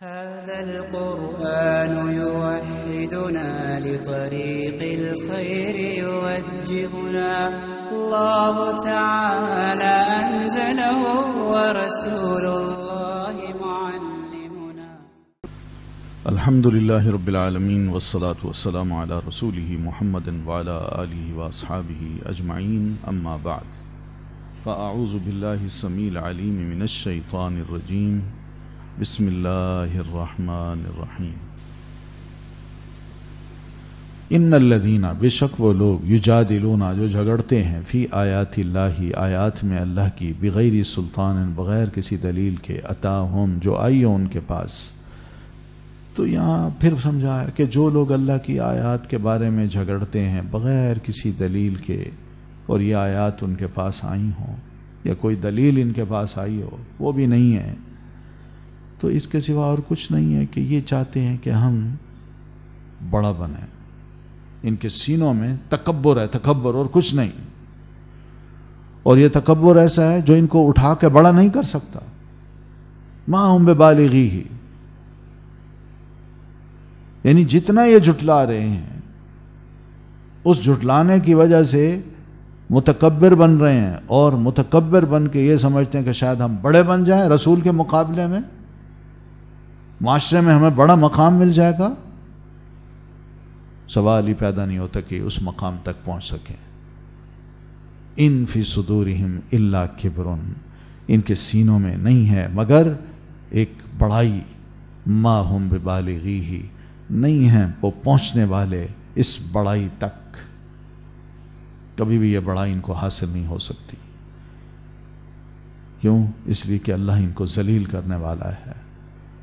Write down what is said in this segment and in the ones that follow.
هذا القرآن يوحدنا لطريق الخير يوجهنا الله تعالى أنزله ورسول الله معلمنا. الحمد لله رب العالمين والصلاة والسلام على رسوله محمد وعلى آله وأصحابه أجمعين أما بعد فأعوذ بالله السميع العليم من الشيطان الرجيم بسم اللہ الرحمن الرحیم. ان الذین، بے شک وہ لوگ، یجادلون، جو جھگڑتے ہیں، فی آیات اللہ، آیات میں اللہ کی، بغیر سلطان، بغیر کسی دلیل کے، اتاہم، جو آئی ہو ان کے پاس. تو یہاں پھر سمجھایا کہ جو لوگ اللہ کی آیات کے بارے میں جھگڑتے ہیں بغیر کسی دلیل کے، اور یہ آیات ان کے پاس آئی ہوں یا کوئی دلیل ان کے پاس آئی ہو، وہ بھی نہیں ہے، تو اس کے سوا اور کچھ نہیں ہے کہ یہ چاہتے ہیں کہ ہم بڑا بنیں. ان کے سینوں میں تکبر ہے، تکبر اور کچھ نہیں. اور یہ تکبر ایسا ہے جو ان کو اٹھا کے بڑا نہیں کر سکتا. ما ہم ببالغیہ، یعنی جتنا یہ جھٹلا رہے ہیں اس جھٹلانے کی وجہ سے متکبر بن رہے ہیں، اور متکبر بن کے یہ سمجھتے ہیں کہ شاید ہم بڑے بن جائیں رسول کے مقابلے میں، معاشرے میں ہمیں بڑا مقام مل جائے گا. سوال ہی پیدا نہیں ہوتا کہ اس مقام تک پہنچ سکیں. ان فی صدورہم الا کبر، ان کے سینوں میں نہیں ہے مگر ایک بڑائی. ما ہم ببالغیہ، نہیں ہیں وہ پہنچنے والے اس بڑائی تک. کبھی بھی یہ بڑائی ان کو حاصل نہیں ہو سکتی. کیوں؟ اس لیے کہ اللہ ان کو ذلیل کرنے والا ہے.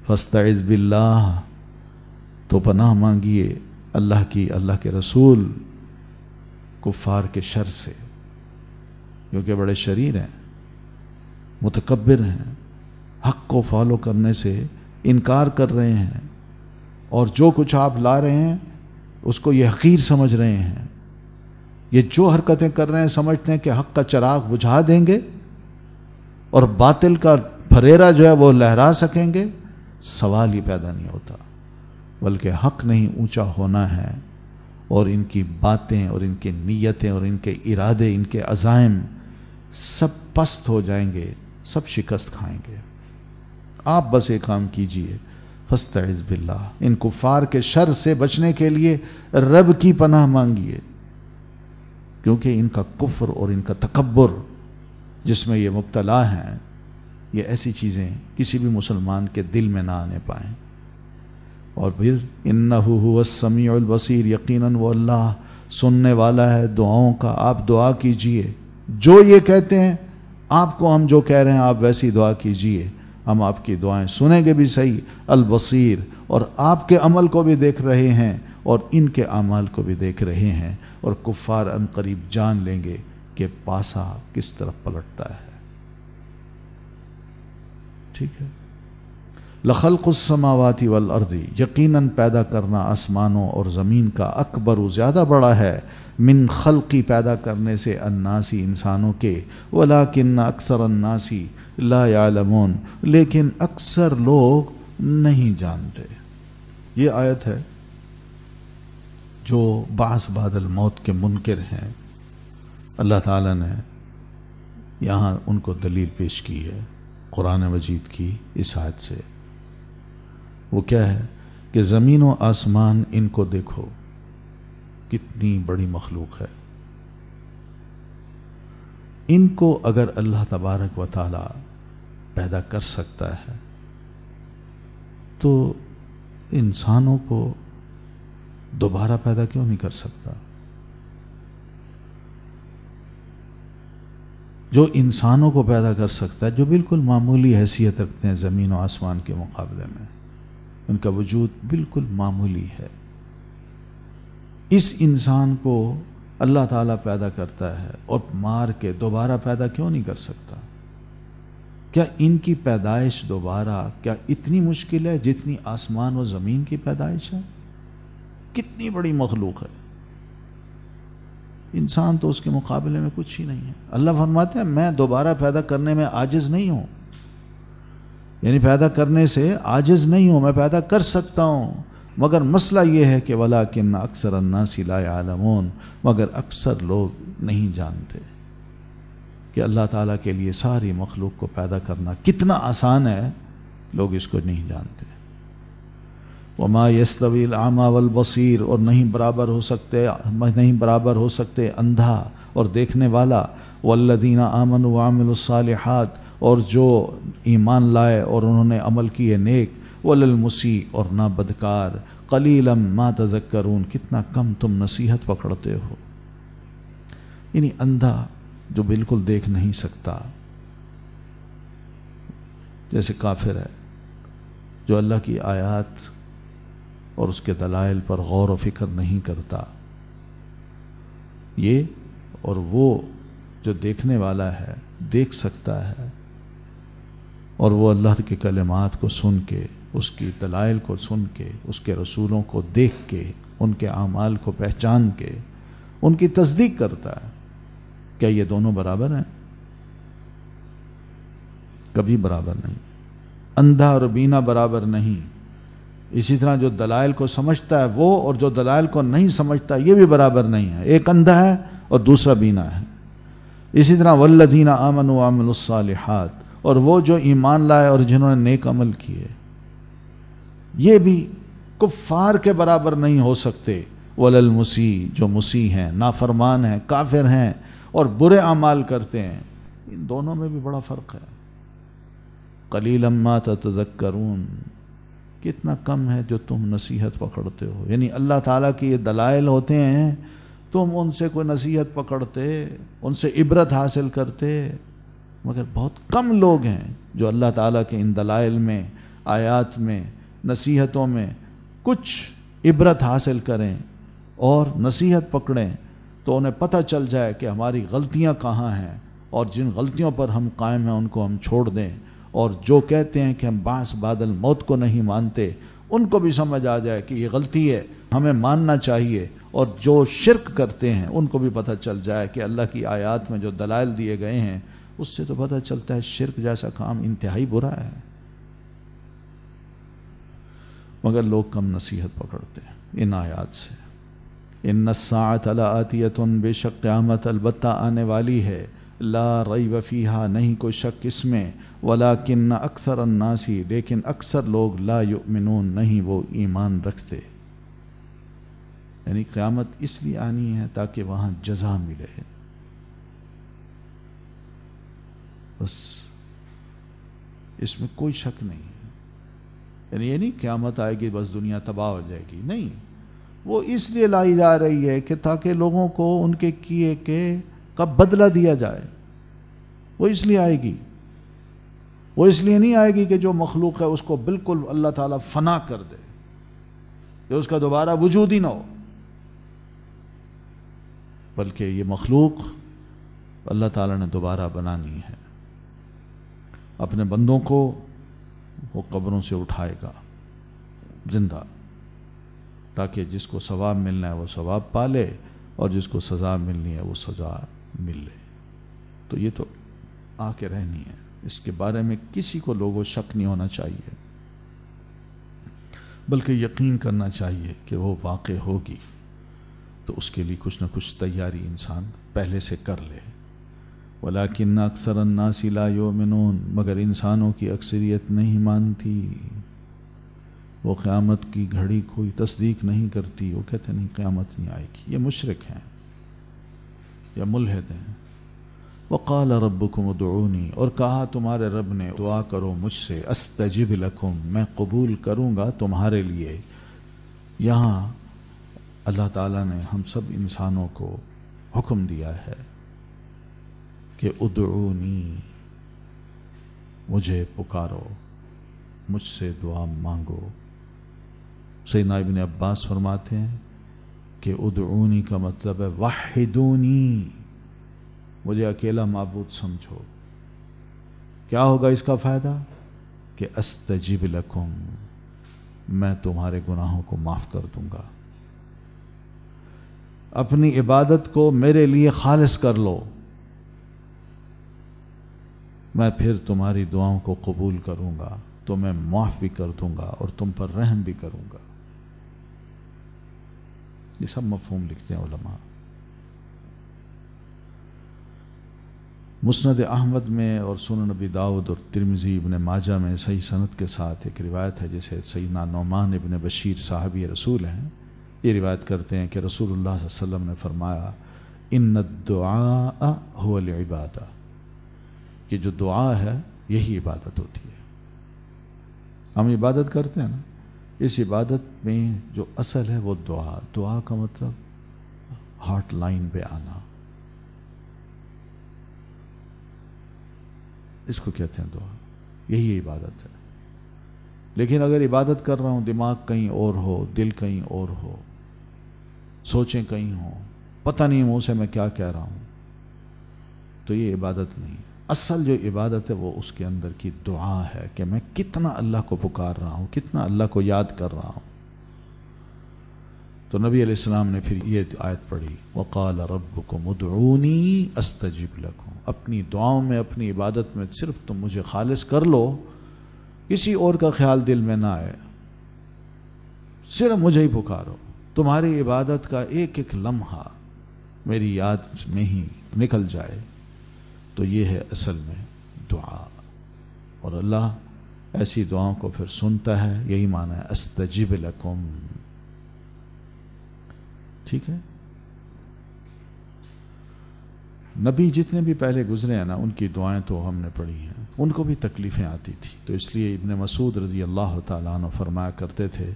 فاستعذ باللہ، تو پناہ مانگیے اللہ کی، اللہ کے رسول، کفار کے شر سے، کیونکہ بڑے شریر ہیں، متکبر ہیں، حق کو فالو کرنے سے انکار کر رہے ہیں، اور جو کچھ آپ لا رہے ہیں اس کو یہ حقیر سمجھ رہے ہیں. یہ جو حرکتیں کر رہے ہیں سمجھتے ہیں کہ حق کا چراغ بجھا دیں گے اور باطل کا پھریرا جو ہے وہ لہرا سکیں گے. سوال ہی پیدا نہیں ہوتا، بلکہ حق نہیں اونچا ہونا ہے، اور ان کی باتیں اور ان کی نیتیں اور ان کے ارادے، ان کے عزائم سب پست ہو جائیں گے، سب شکست کھائیں گے. آپ بس ایک کام کیجئے، فاستعذ باللہ، ان کفار کے شر سے بچنے کے لیے رب کی پناہ مانگیے، کیونکہ ان کا کفر اور ان کا تکبر جس میں یہ مبتلا ہیں، یہ ایسی چیزیں کسی بھی مسلمان کے دل میں نہ آنے پائیں. اور پھر انہ هو السمیع البصیر، یقیناً وہ اللہ سننے والا ہے دعاؤں کا. آپ دعا کیجئے، جو یہ کہتے ہیں آپ کو ہم جو کہہ رہے ہیں آپ ویسی دعا کیجئے، ہم آپ کی دعائیں سنیں گے بھی صحیح. البصیر، اور آپ کے عمل کو بھی دیکھ رہے ہیں اور ان کے اعمال کو بھی دیکھ رہے ہیں، اور کفار ان قریب جان لیں گے کہ پاسا کس طرف پلٹتا ہے. ٹھیک ہے. لخلق السماوات والارض، یقیناً پیدا کرنا آسمانوں اور زمین کا، اکبر، زیادہ بڑا ہے، من خلقی، پیدا کرنے سے، الناسی، انسانوں کے، ولکن اکثر الناسی لا یعلمون، لیکن اکثر لوگ نہیں جانتے. یہ آیت ہے جو بعث بعد الموت کے منکر ہیں، اللہ تعالیٰ نے یہاں ان کو دلیل پیش کی ہے قرآن مجید کی اس آیت سے. وہ کیا ہے کہ زمین و آسمان، ان کو دیکھو کتنی بڑی مخلوق ہے. ان کو اگر اللہ تبارک و تعالی پیدا کر سکتا ہے تو انسانوں کو دوبارہ پیدا کیوں نہیں کر سکتا؟ جو انسانوں کو پیدا کر سکتا ہے، جو بالکل معمولی حیثیت رکھتے ہیں زمین و آسمان کے مقابلے میں، ان کا وجود بالکل معمولی ہے، اس انسان کو اللہ تعالیٰ پیدا کرتا ہے اور مار کے دوبارہ پیدا کیوں نہیں کر سکتا؟ کیا ان کی پیدائش دوبارہ کیا اتنی مشکل ہے جتنی آسمان و زمین کی پیدائش ہے؟ کتنی بڑی مخلوق ہے. انسان تو اس کے مقابلے میں کچھ ہی نہیں ہے. اللہ فرماتے ہیں میں دوبارہ پیدا کرنے میں عاجز نہیں ہوں. یعنی پیدا کرنے سے عاجز نہیں ہوں، میں پیدا کر سکتا ہوں، مگر مسئلہ یہ ہے کہ وَلَٰكِنَّ أَكْثَرَ النَّاسِ لَا يَعْلَمُونَ، مگر اکثر لوگ نہیں جانتے کہ اللہ تعالیٰ کے لیے ساری مخلوق کو پیدا کرنا کتنا آسان ہے، لوگ اس کو نہیں جانتے۔ وَمَا يَسْتَوِي الْأَعْمَى وَالْبَصِيرُ، اور نہیں برابر ہو سکتے اندھا اور دیکھنے والا، وَالَّذِينَ آمَنُوا وَعَمِلُوا الصَّالِحَاتِ، اور جو ایمان لائے اور انہوں نے عمل کیے نیک، وَلَلْمُسِيءُ، اور نہ بدکار، قَلِيلًا مَا تَذَكَّرُونَ، کتنا کم تم نصیحت پکڑتے ہو۔ یعنی اندھا جو بالکل دیکھ نہیں سکتا، جیسے کافر ہے جو اللہ کی آیات اور اس کے دلائل پر غور و فکر نہیں کرتا، یہ اور وہ جو دیکھنے والا ہے دیکھ سکتا ہے، اور وہ اللہ کے کلمات کو سن کے، اس کی دلائل کو سن کے، اس کے رسولوں کو دیکھ کے، ان کے اعمال کو پہچان کے ان کی تصدیق کرتا ہے۔ کیا یہ دونوں برابر ہیں؟ کبھی برابر نہیں۔ اندھا اور بینا برابر نہیں۔ اسی طرح جو دلائل کو سمجھتا ہے وہ اور جو دلائل کو نہیں سمجھتا یہ بھی برابر نہیں ہے، ایک اندھا ہے اور دوسرا بینا ہے۔ اسی طرح والذین آمنوا وعملوا الصالحات، اور وہ جو ایمان لائے اور جنہوں نے نیک عمل کیے، یہ بھی کفار کے برابر نہیں ہو سکتے۔ وللمسیء، جو مسیح ہیں، نافرمان ہیں، کافر ہیں اور برے اعمال کرتے ہیں، ان دونوں میں بھی بڑا فرق ہے۔ قلیلا ما تتذکرون، کتنا کم ہے جو تم نصیحت پکڑتے ہو۔ یعنی اللہ تعالیٰ کے یہ دلائل ہوتے ہیں، تم ان سے کوئی نصیحت پکڑتے، ان سے عبرت حاصل کرتے، مگر بہت کم لوگ ہیں جو اللہ تعالیٰ کے ان دلائل میں، آیات میں، نصیحتوں میں کچھ عبرت حاصل کریں اور نصیحت پکڑیں تو انہیں پتہ چل جائے کہ ہماری غلطیاں کہاں ہیں، اور جن غلطیوں پر ہم قائم ہیں ان کو ہم چھوڑ دیں، اور جو کہتے ہیں کہ ہم بعث بعد الموت کو نہیں مانتے ان کو بھی سمجھ آ جائے کہ یہ غلطی ہے، ہمیں ماننا چاہیے، اور جو شرک کرتے ہیں ان کو بھی پتہ چل جائے کہ اللہ کی آیات میں جو دلائل دیے گئے ہیں اس سے تو پتہ چلتا ہے شرک جیسا کام انتہائی برا ہے، مگر لوگ کم نصیحت پکڑتے ہیں ان آیات سے۔ ان الساعۃ لآتیۃ، بے شک قیامت البتہ آنے والی ہے، لا ریب فیہا، نہیں کوئی شک اس میں، ولیکن اکثر الناس، لیکن اکثر لوگ، لا یؤمنون، نہیں وہ ایمان رکھتے۔ یعنی قیامت اس لیے آنی ہے تاکہ وہاں جزا ملے، بس اس میں کوئی شک نہیں ہے۔ یعنی یہ نہیں قیامت آئے گی بس دنیا تباہ ہو جائے گی، نہیں، وہ اس لیے لائی جا رہی ہے کہ تاکہ لوگوں کو ان کے کیے کے کا بدلہ دیا جائے، وہ اس لیے آئے گی۔ وہ اس لیے نہیں آئے گی کہ جو مخلوق ہے اس کو بالکل اللہ تعالیٰ فنا کر دے، کہ اس کا دوبارہ وجود ہی نہ ہو، بلکہ یہ مخلوق اللہ تعالیٰ نے دوبارہ بنانی ہے۔ اپنے بندوں کو وہ قبروں سے اٹھائے گا زندہ، تاکہ جس کو ثواب ملنا ہے وہ ثواب پالے اور جس کو سزا ملنی ہے وہ سزا مل لے۔ تو یہ تو آ کے رہنی ہے، اس کے بارے میں کسی کو لوگوں شک نہیں ہونا چاہیے، بلکہ یقین کرنا چاہیے کہ وہ واقع ہوگی، تو اس کے لیے کچھ نہ کچھ تیاری انسان پہلے سے کر لے۔ ولیکن اکثر الناس لا یؤمنون، مگر انسانوں کی اکثریت نہیں مانتی، وہ قیامت کی گھڑی کوئی تصدیق نہیں کرتی، وہ کہتے نہیں قیامت نہیں آئے گی۔ یہ مشرک ہیں یا ملحد ہیں۔ وقال ربکم ادعونی، اور کہا تمہارے رب نے دعا کرو مجھ سے، استجب لکم، میں قبول کروں گا تمہارے لیے۔ یہاں اللہ تعالیٰ نے ہم سب انسانوں کو حکم دیا ہے کہ ادعونی، مجھے پکارو، مجھ سے دعا مانگو۔ سیدنا ابن عباس فرماتے ہیں کہ ادعونی کا مطلب ہے وحدونی، مجھے اکیلا معبود سمجھو۔ کیا ہوگا اس کا فائدہ؟ کہ استجب لکم، میں تمہارے گناہوں کو معاف کر دوں گا۔ اپنی عبادت کو میرے لیے خالص کر لو، میں پھر تمہاری دعاؤں کو قبول کروں گا، تو میں معاف بھی کر دوں گا اور تم پر رحم بھی کروں گا. یہ سب مفہوم لکھتے ہیں علماء. مسند احمد میں اور سنن ابی داؤد اور ترمذی ابن ماجہ میں صحیح سند کے ساتھ ایک روایت ہے جسے سیدنا نعمان ابن بشیر صحابی رسول ہیں. یہ روایت کرتے ہیں کہ رسول اللہ صلی اللہ علیہ وسلم نے فرمایا ان الدعاء هو العبادہ، کہ جو دعا ہے یہی عبادت ہوتی ہے. ہم عبادت کرتے ہیں نا، اس عبادت میں جو اصل ہے وہ دعا. دعا کا مطلب ہارٹ لائن پہ آنا، اس کو کہتے ہیں دعا. یہی عبادت ہے. لیکن اگر عبادت کر رہا ہوں دماغ کہیں اور ہو، دل کہیں اور ہو، سوچیں کہیں ہوں، پتہ نہیں منہ سے میں کیا کہہ رہا ہوں، تو یہ عبادت نہیں. اصل جو عبادت ہے وہ اس کے اندر کی دعا ہے کہ میں کتنا اللہ کو پکار رہا ہوں، کتنا اللہ کو یاد کر رہا ہوں. تو نبی علیہ السلام نے پھر یہ آیت پڑھی وقال ربکم ادعونی استجب لکم. اپنی دعاؤں میں، اپنی عبادت میں صرف تم مجھے خالص کر لو، کسی اور کا خیال دل میں نہ آئے، صرف مجھے ہی پکارو. تمہاری عبادت کا ایک ایک لمحہ میری یاد میں ہی نکل جائے، تو یہ ہے اصل میں دعا. اور اللہ ایسی دعاؤں کو پھر سنتا ہے. یہی معنی ہے استجب لکم. ٹھیک ہے. نبی جتنے بھی پہلے گزرے ہیں نا، ان کی دعائیں تو ہم نے پڑھی ہیں. ان کو بھی تکلیفیں آتی تھی، تو اس لیے ابن مسعود رضی اللہ تعالیٰ عنہ فرمایا کرتے تھے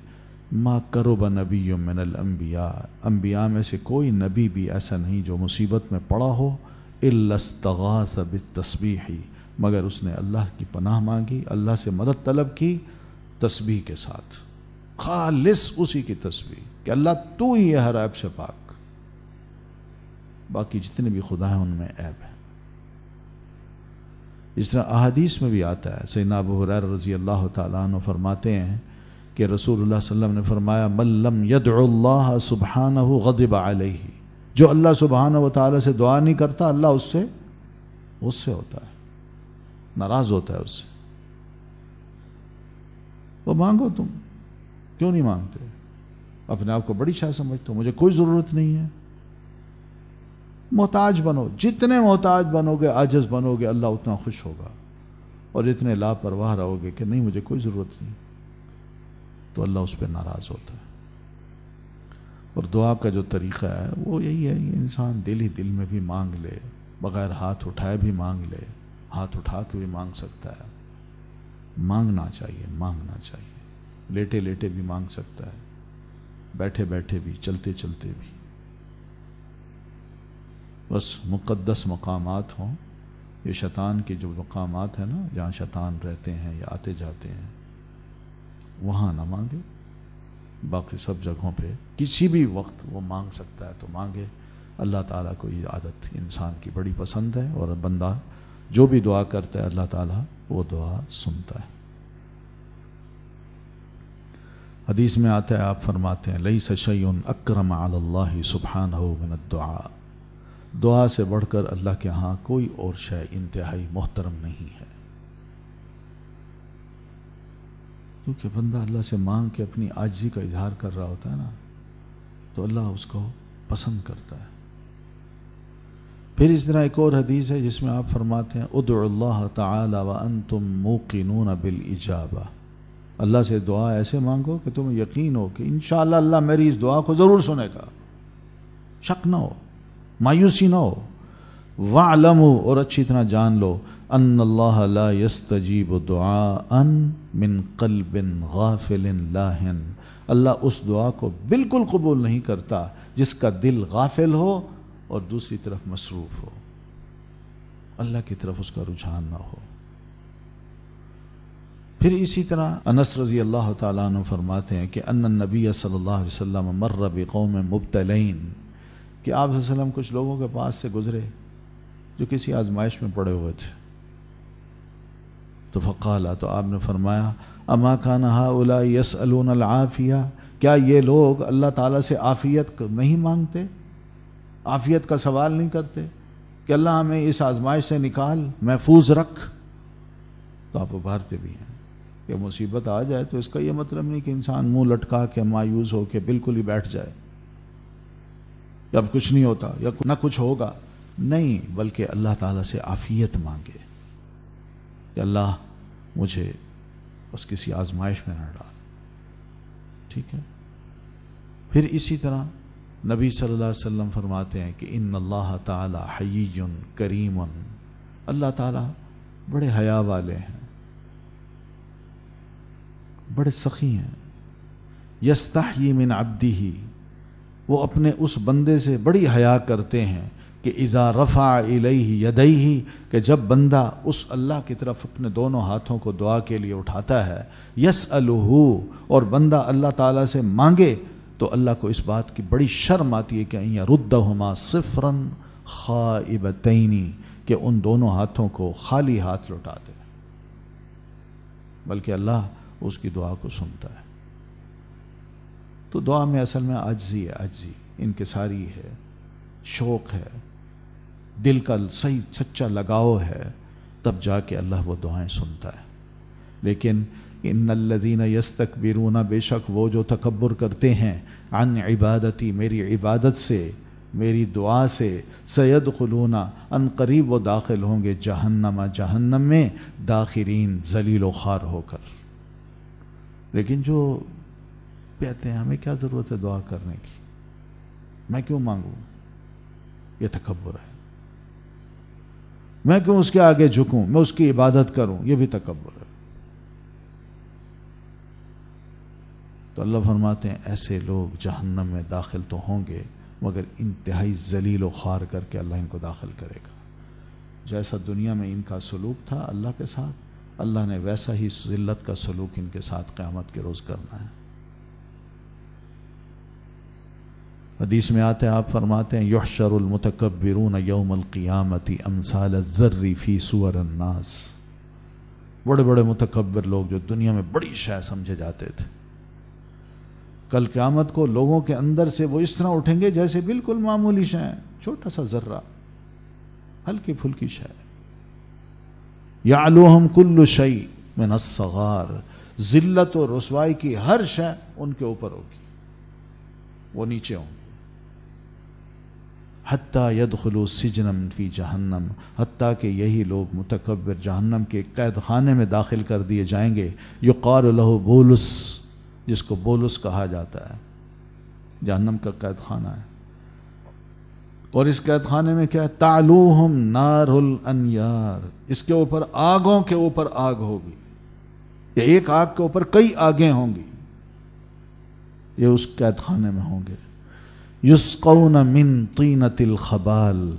ما قرب نبی من الانبیاء، انبیاء میں سے کوئی نبی بھی ایسا نہیں جو مصیبت میں پڑا ہو الا استغاث بالتسبیح، مگر اس نے اللہ کی پناہ مانگی، اللہ سے مدد طلب کی تسبیح کے ساتھ، خالص اسی کی تسبیح کہ اللہ تو ہی ہے ہر عیب سے پاک، باقی جتنے بھی خدا ہیں ان میں عیب ہے. اس طرح احادیث میں بھی آتا ہے. سیدنا ابو ہریرہ رضی اللہ تعالیٰ عنہ فرماتے ہیں کہ رسول اللہ صلی اللہ علیہ وسلم نے فرمایا من لم يدع اللہ سبحانہ غضب علیہ، جو اللہ سبحانہ و تعالیٰ سے دعا نہیں کرتا اللہ اس سے غصے ہوتا ہے، ناراض ہوتا ہے اس سے. وہ مانگو، تم کیوں نہیں مانگتے؟ اپنے آپ کو بڑی شاہ سمجھتے ہو، مجھے کوئی ضرورت نہیں ہے. محتاج بنو، جتنے محتاج بنو گے، عاجز بنو گے، اللہ اتنا خوش ہوگا. اور اتنے لاپرواہ رہو گے کہ نہیں مجھے کوئی ضرورت نہیں، تو اللہ اس پہ ناراض ہوتا ہے. اور دعا کا جو طریقہ ہے وہ یہی ہے، انسان دل ہی دل میں بھی مانگ لے، بغیر ہاتھ اٹھائے بھی مانگ لے، ہاتھ اٹھا کے بھی مانگ سکتا ہے. مانگنا چاہیے، مانگنا چاہیے. لیٹے لیٹے بھی مانگ سکتا ہے، بیٹھے بیٹھے بھی، چلتے چلتے بھی. بس مقدس مقامات ہوں. یہ شیطان کے جو مقامات ہیں نا، جہاں شیطان رہتے ہیں یا آتے جاتے ہیں، وہاں نہ مانگے. باقی سب جگہوں پہ کسی بھی وقت وہ مانگ سکتا ہے تو مانگے. اللہ تعالیٰ کو یہ عادت انسان کی بڑی پسند ہے، اور بندہ جو بھی دعا کرتا ہے اللہ تعالیٰ وہ دعا سنتا ہے. حدیث میں آتا ہے، آپ فرماتے ہیں لیس شیء اکرم علی اللہ سبحانہ من الدعاء، دعا سے بڑھ کر اللہ کے ہاں کوئی اور شے انتہائی محترم نہیں ہے. کیونکہ بندہ اللہ سے مانگ کے اپنی عاجزی کا اظہار کر رہا ہوتا ہے نا، تو اللہ اس کو پسند کرتا ہے. پھر اس طرح ایک اور حدیث ہے جس میں آپ فرماتے ہیں ادعوا اللہ تعالی وانتم موقنون بالاجابہ، اللہ سے دعا ایسے مانگو کہ تمہیں یقین ہو کہ انشاءاللہ اللہ میری اس دعا کو ضرور سنے گا، شک نہ ہو، مایوسی نہ ہو. وَاعْلَمُوا، اور اچھی طرح جان لو، ان اللہ لا يستجیب دعاء من قلب غافل لاہن، اللہ اس دعا کو بالکل قبول نہیں کرتا جس کا دل غافل ہو اور دوسری طرف مصروف ہو، اللہ کی طرف اس کا رجحان نہ ہو. پھر اسی طرح انس رضی اللہ تعالیٰ عنہ فرماتے ہیں کہ ان النبی صلی اللہ علیہ وسلم مر بقوم مبتلین، کہ آپ صلی اللہ علیہ وسلم کچھ لوگوں کے پاس سے گزرے جو کسی آزمائش میں پڑے ہوئے تھے. تو فقالا، تو آپ نے فرمایا اما کان ہؤلاء یسألون العافیہ، کیا یہ لوگ اللہ تعالیٰ سے عافیت نہیں مانگتے، عافیت کا سوال نہیں کرتے کہ اللہ ہمیں اس آزمائش سے نکال، محفوظ رکھ؟ تو آپ ابھارتے بھی ہیں کہ مصیبت آ جائے تو اس کا یہ مطلب نہیں کہ انسان منہ لٹکا کے مایوس ہو کے بالکل ہی بیٹھ جائے، یا اب کچھ نہیں ہوتا یا نہ کچھ ہوگا، نہیں، بلکہ اللہ تعالیٰ سے عافیت مانگے کہ اللہ مجھے بس کسی آزمائش میں نہ ڈال، ٹھیک ہے۔ پھر اسی طرح نبی صلی اللہ علیہ وسلم فرماتے ہیں کہ ان اللہ تعالی حیی کریم، اللہ تعالیٰ بڑے حیا والے ہیں، بڑے سخی ہیں، یستحیی من عبدہ، وہ اپنے اس بندے سے بڑی حیا کرتے ہیں کہ اذا رفع الیہ یدیہ، کہ جب بندہ اس اللہ کی طرف اپنے دونوں ہاتھوں کو دعا کے لیے اٹھاتا ہے، یسألہ، اور بندہ اللہ تعالیٰ سے مانگے تو اللہ کو اس بات کی بڑی شرم آتی ہے کہ ان یردہما صفرا خائبتین، کہ ان دونوں ہاتھوں کو خالی ہاتھ لوٹا دے، بلکہ اللہ اس کی دعا کو سنتا ہے۔ تو دعا میں اصل میں عاجزی ہے، عاجزی انکساری ہے، شوق ہے، دل کا صحیح سچا لگاؤ ہے، تب جا کے اللہ وہ دعائیں سنتا ہے۔ لیکن ان الذین یستکبرون، بے شک وہ جو تکبر کرتے ہیں، عن عبادتی، میری عبادت سے، میری دعا سے، سیدخلون، ان قریب وہ داخل ہوں گے، جہنم، جہنم میں، داخرین، ذلیل و خوار ہو کر۔ لیکن جو کہتے ہیں ہمیں کیا ضرورت ہے دعا کرنے کی، میں کیوں مانگوں، یہ تکبر ہے، میں کیوں اس کے آگے جھکوں، میں اس کی عبادت کروں، یہ بھی تکبر ہے۔ تو اللہ فرماتے ہیں ایسے لوگ جہنم میں داخل تو ہوں گے مگر انتہائی ذلیل و خوار کر کے اللہ ان کو داخل کرے گا۔ جیسا دنیا میں ان کا سلوک تھا اللہ کے ساتھ، اللہ نے ویسا ہی ذلت کا سلوک ان کے ساتھ قیامت کے روز کرنا ہے۔ حدیث میں آتے ہیں، آپ فرماتے ہیں یحشر المتکبرون یوم القیامت امثال الذر فی صور الناس، بڑے بڑے متکبر لوگ جو دنیا میں بڑی شے سمجھے جاتے تھے، کل قیامت کو لوگوں کے اندر سے وہ اس طرح اٹھیں گے جیسے بالکل معمولی شے، چھوٹا سا ذرہ، ہلکی پھلکی شے، یعلوہم کل شیء من الصغار، ذلت و رسوائی کی ہر شے ان کے اوپر ہوگی، وہ نیچے ہوں گے، حتیٰ یدخلوا سجنا فی جہنم، حتیٰ کہ یہی لوگ متکبر جہنم کے قید خانے میں داخل کر دیے جائیں گے، یقال لہ بولس، جس کو بولس کہا جاتا ہے، جہنم کا قید خانہ ہے، اور اس قید خانے میں کیا ہے، تعلوہم نار الانیار، اس کے اوپر آگوں کے اوپر آگ ہوگی، یا ایک آگ کے اوپر کئی آگیں ہوں گی، یہ اس قید خانے میں ہوں گے۔ یسقون من طینۃ الخبال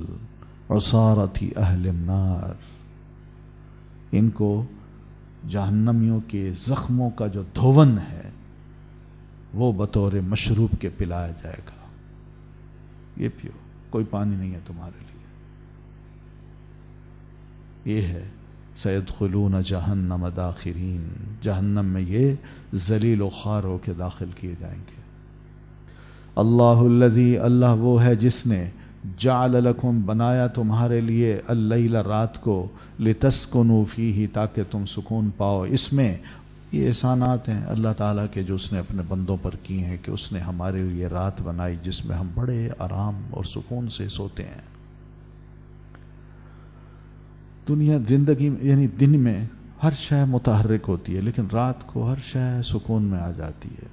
عصارۃ اہل النار، ان کو جہنمیوں کے زخموں کا جو دھون ہے وہ بطور مشروب کے پلایا جائے گا، یہ پیو، کوئی پانی نہیں ہے تمہارے لیے، یہ ہے سیدخلون جہنم داخرین، جہنم میں یہ ذلیل و خوار ہو کے داخل کیے جائیں گے۔ اللہ الذی، اللہ وہ ہے جس نے جعل لکم، بنایا تمہارے لیے، اللیل، رات کو، لتسکنوا فیہ، تاکہ تم سکون پاؤ اس میں۔ یہ احسانات ہیں اللہ تعالیٰ کے جو اس نے اپنے بندوں پر کی ہیں کہ اس نے ہمارے لیے رات بنائی جس میں ہم بڑے آرام اور سکون سے سوتے ہیں۔ دنیا زندگی میں یعنی دن میں ہر شے متحرک ہوتی ہے، لیکن رات کو ہر شے سکون میں آ جاتی ہے،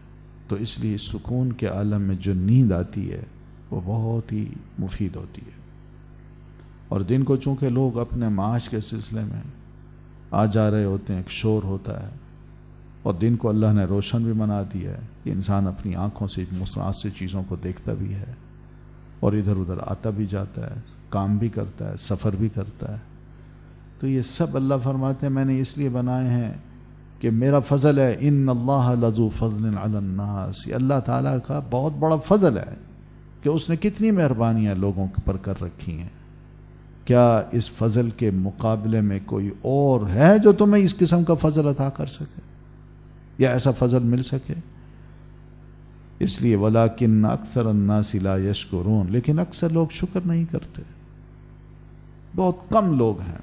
تو اس لیے سکون کے عالم میں جو نیند آتی ہے وہ بہت ہی مفید ہوتی ہے۔ اور دن کو چونکہ لوگ اپنے معاش کے سلسلے میں آ جا رہے ہوتے ہیں، ایک شور ہوتا ہے، اور دن کو اللہ نے روشن بھی بنا دیا ہے کہ انسان اپنی آنکھوں سے متعدد چیزوں کو دیکھتا بھی ہے اور ادھر ادھر آتا بھی جاتا ہے، کام بھی کرتا ہے، سفر بھی کرتا ہے۔ تو یہ سب اللہ فرماتے ہیں میں نے اس لیے بنائے ہیں کہ میرا فضل ہے، ان اللہ لذو فضل علی الناس، یہ اللہ تعالیٰ کا بہت بڑا فضل ہے کہ اس نے کتنی مہربانیاں لوگوں پر کر رکھی ہیں۔ کیا اس فضل کے مقابلے میں کوئی اور ہے جو تمہیں اس قسم کا فضل عطا کر سکے یا ایسا فضل مل سکے؟ اس لیے وَلَٰكِنَّ أَكْثَرَ النَّاسِ لَا يَشْكُرُونَ، لیکن اکثر لوگ شکر نہیں کرتے، بہت کم لوگ ہیں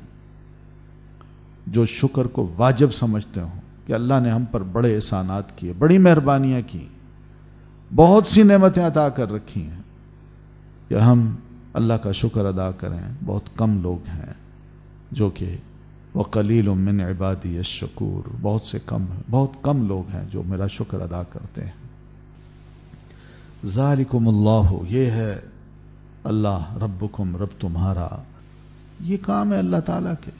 جو شکر کو واجب سمجھتے ہوں کہ کہ اللہ نے ہم پر بڑے احسانات کیے، بڑی مہربانیاں کی، بہت سی نعمتیں عطا کر رکھی ہیں کہ ہم اللہ کا شکر ادا کریں۔ بہت کم لوگ ہیں جو کہ وَقَلِيلٌ مِّنْ عِبَادِيَ الشَّكُورُ، بہت کم لوگ ہیں جو میرا شکر ادا کرتے ہیں۔ ذَلِكُمُ اللَّهُ، یہ ہے اللہ، ربکم، رب تمہارا۔ یہ کام ہے اللہ تعالیٰ کے،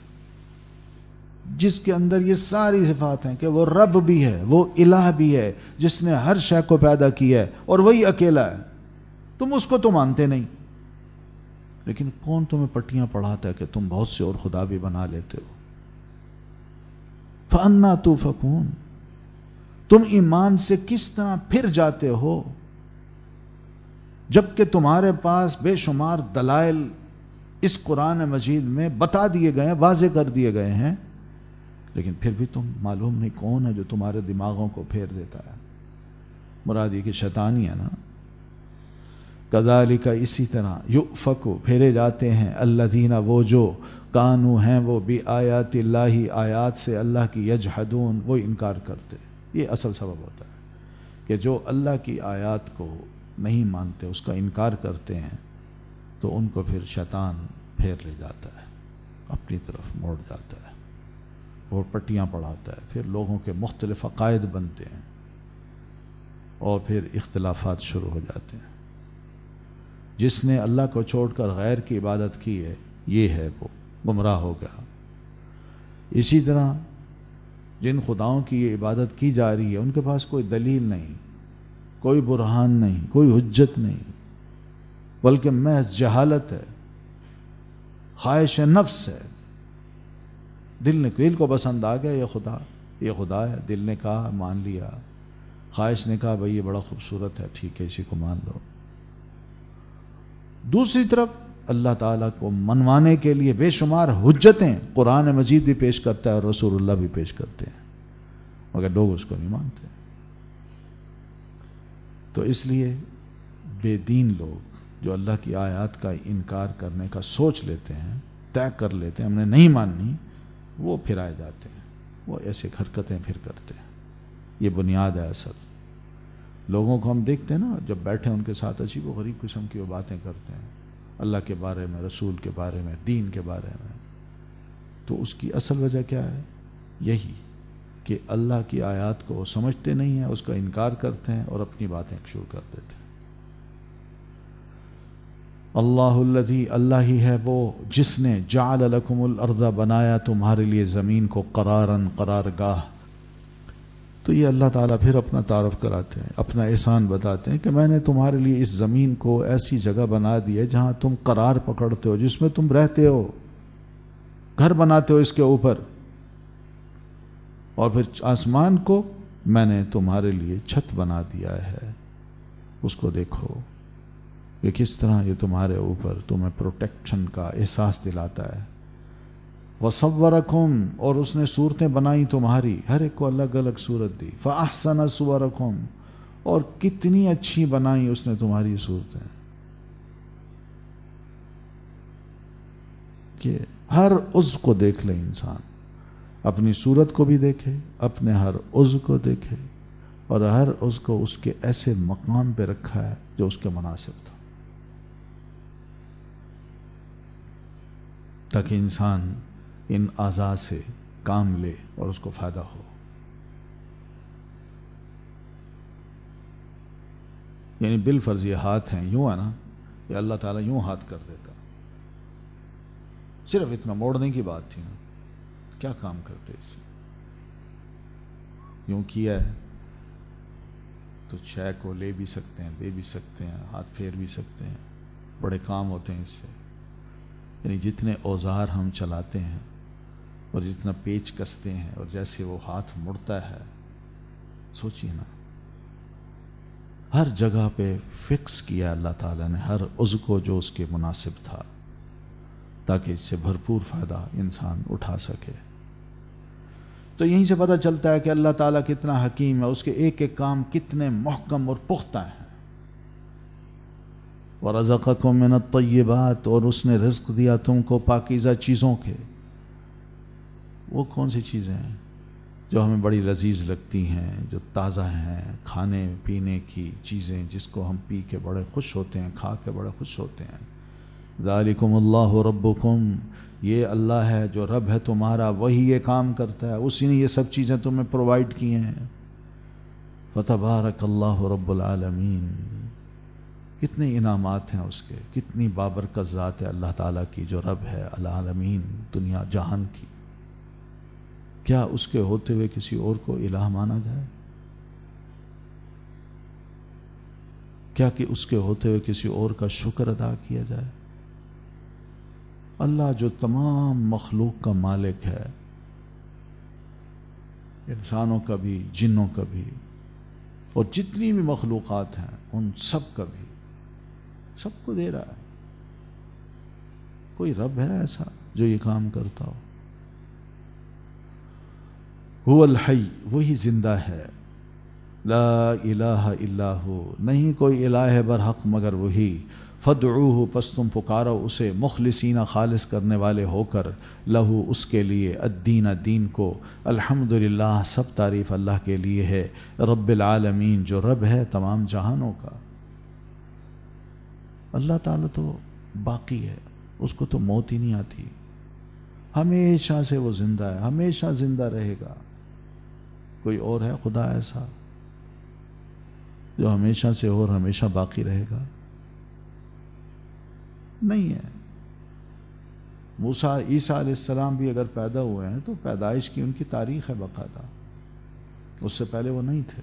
جس کے اندر یہ ساری صفات ہیں کہ وہ رب بھی ہے، وہ الہ بھی ہے، جس نے ہر شے کو پیدا کیا ہے، اور وہی اکیلا ہے۔ تم اس کو تو مانتے نہیں، لیکن کون تمہیں پٹیاں پڑھاتا ہے کہ تم بہت سے اور خدا بھی بنا لیتے ہو؟ فَأَنَّا تُؤْفَكُونَ، تم ایمان سے کس طرح پھر جاتے ہو جبکہ تمہارے پاس بے شمار دلائل اس قرآن مجید میں بتا دیے گئے ہیں، واضح کر دیے گئے ہیں، لیکن پھر بھی تم معلوم نہیں کون ہے جو تمہارے دماغوں کو پھیر دیتا ہے۔ مراد یہ کہ شیطانی ہے نا۔ کذالک، اسی طرح، یؤفک، پھیرے جاتے ہیں، الذین، وہ جو، کانو ہیں وہ، بآیات اللہ، آیات سے اللہ کی، یجحدون، وہ انکار کرتے۔ یہ اصل سبب ہوتا ہے کہ جو اللہ کی آیات کو نہیں مانتے، اس کا انکار کرتے ہیں، تو ان کو پھر شیطان پھیر لے جاتا ہے، اپنی طرف موڑ جاتا ہے، وہ پٹیاں پڑھاتا ہے، پھر لوگوں کے مختلف عقائد بنتے ہیں اور پھر اختلافات شروع ہو جاتے ہیں۔ جس نے اللہ کو چھوڑ کر غیر کی عبادت کی ہے، یہ ہے وہ گمراہ ہو گیا۔ اسی طرح جن خداؤں کی یہ عبادت کی جا رہی ہے، ان کے پاس کوئی دلیل نہیں، کوئی برہان نہیں، کوئی حجت نہیں، بلکہ محض جہالت ہے، خواہش نفس ہے۔ دل کو پسند آ گیا یہ خدا ہے، دل نے کہا مان لیا، خواہش نے کہا بھئی یہ بڑا خوبصورت ہے، ٹھیک ہے اسی کو مان لو۔ دوسری طرف اللہ تعالیٰ کو منوانے کے لیے بے شمار حجتیں قرآن مجید بھی پیش کرتا ہے اور رسول اللہ بھی پیش کرتے ہیں، مگر لوگ اس کو نہیں مانتے۔ تو اس لیے بے دین لوگ جو اللہ کی آیات کا انکار کرنے کا سوچ لیتے ہیں، طے کر لیتے ہیں ہم نے نہیں ماننی، وہ پھرائے جاتے ہیں، وہ ایسے حرکتیں پھر کرتے ہیں۔ یہ بنیاد ہے اصل۔ لوگوں کو ہم دیکھتے ہیں نا، جب بیٹھے ان کے ساتھ عجیب و غریب قسم کی وہ باتیں کرتے ہیں اللہ کے بارے میں، رسول کے بارے میں، دین کے بارے میں، تو اس کی اصل وجہ کیا ہے؟ یہی کہ اللہ کی آیات کو وہ سمجھتے نہیں ہیں، اس کا انکار کرتے ہیں اور اپنی باتیں شروع کر دیتے ہیں۔ اللہ الذی، اللہ ہی ہے وہ جس نے، جعل لکم الارض، بنایا تمہارے لیے زمین کو، قرارن، قرار گاہ۔ تو یہ اللہ تعالیٰ پھر اپنا تعارف کراتے ہیں، اپنا احسان بتاتے ہیں کہ میں نے تمہارے لیے اس زمین کو ایسی جگہ بنا دی ہے جہاں تم قرار پکڑتے ہو، جس میں تم رہتے ہو، گھر بناتے ہو اس کے اوپر، اور پھر آسمان کو میں نے تمہارے لیے چھت بنا دیا ہے۔ اس کو دیکھو کہ کس طرح یہ تمہارے اوپر تمہیں پروٹیکشن کا احساس دلاتا ہے۔ وَصَوَّرَكُمْ، اور اس نے صورتیں بنائی تمہاری، ہر ایک کو الگ الگ صورت دی۔ فَأَحْسَنَ صُوَرَكُمْ، اور کتنی اچھی بنائی اس نے تمہاری صورتیں، کہ ہر عضو کو دیکھ لے انسان، اپنی صورت کو بھی دیکھے، اپنے ہر عضو کو دیکھے، اور ہر عضو کو اس کے ایسے مقام پہ رکھا ہے جو اس کے مناسب تھا، تاکہ انسان ان اعضاء سے کام لے اور اس کو فائدہ ہو۔ یعنی بالفرض یہ ہاتھ ہیں، یوں ہے نا، کہ اللہ تعالیٰ یوں ہاتھ کر دیتا، صرف اتنا موڑنے کی بات تھی نا، کیا کام کرتے اس سے؟ یوں کیا ہے تو شے کو لے بھی سکتے ہیں، دے بھی سکتے ہیں، ہاتھ پھیر بھی سکتے ہیں، بڑے کام ہوتے ہیں اس سے۔ یعنی جتنے اوزار ہم چلاتے ہیں اور جتنا پیچ کستے ہیں اور جیسے وہ ہاتھ مڑتا ہے، سوچیے نا، ہر جگہ پہ فکس کیا اللہ تعالیٰ نے ہر عضو کو جو اس کے مناسب تھا، تاکہ اس سے بھرپور فائدہ انسان اٹھا سکے۔ تو یہیں سے پتہ چلتا ہے کہ اللہ تعالیٰ کتنا حکیم ہے، اس کے ایک ایک کام کتنے محکم اور پختہ ہیں۔ وَرَزَقَكُم مِّنَ الطَّيِّبَاتِ، اور اس نے رزق دیا تم کو پاکیزہ چیزوں کے۔ وہ کون سی چیزیں ہیں؟ جو ہمیں بڑی لذیذ لگتی ہیں، جو تازہ ہیں، کھانے پینے کی چیزیں جس کو ہم پی کے بڑے خوش ہوتے ہیں، کھا کے بڑے خوش ہوتے ہیں. ذالکم اللہ ربکم، یہ اللہ ہے جو رب ہے تمہارا، وہی یہ کام کرتا ہے، اسی نے یہ سب چیزیں تمہیں پرووائڈ کی ہیں. فتبارک اللہ رب العالمین. کتنے انعامات ہیں اس کے، کتنی بابرکت ذات ہے اللہ تعالیٰ کی جو رب ہے العالمین، دنیا جہان کی. کیا اس کے ہوتے ہوئے کسی اور کو الہ مانا جائے؟ کیا کہ اس کے ہوتے ہوئے کسی اور کا شکر ادا کیا جائے؟ اللہ جو تمام مخلوق کا مالک ہے، انسانوں کا بھی، جنوں کا بھی، اور جتنی بھی مخلوقات ہیں ان سب کا بھی، سب کو دے رہا ہے. کوئی رب ہے ایسا جو یہ کام کرتا ہو؟ هو الحی، وہی زندہ ہے. لا الہ الا ہو، نہیں کوئی الہ برحق مگر وہی. فادعوہ، پس تم پکارو اسے، مخلصین، خالص کرنے والے ہو کر، لہو، اس کے لیے، الدین، دین کو. الحمدللہ، سب تعریف اللہ کے لیے ہے. رب العالمین، جو رب ہے تمام جہانوں کا. اللہ تعالیٰ تو باقی ہے، اس کو تو موت ہی نہیں آتی، ہمیشہ سے وہ زندہ ہے، ہمیشہ زندہ رہے گا. کوئی اور ہے خدا ایسا جو ہمیشہ سے اور ہمیشہ باقی رہے گا؟ نہیں ہے. موسیٰ عیسیٰ علیہ السلام بھی اگر پیدا ہوئے ہیں تو پیدائش کی ان کی تاریخ ہے باقاعدہ، اس سے پہلے وہ نہیں تھے،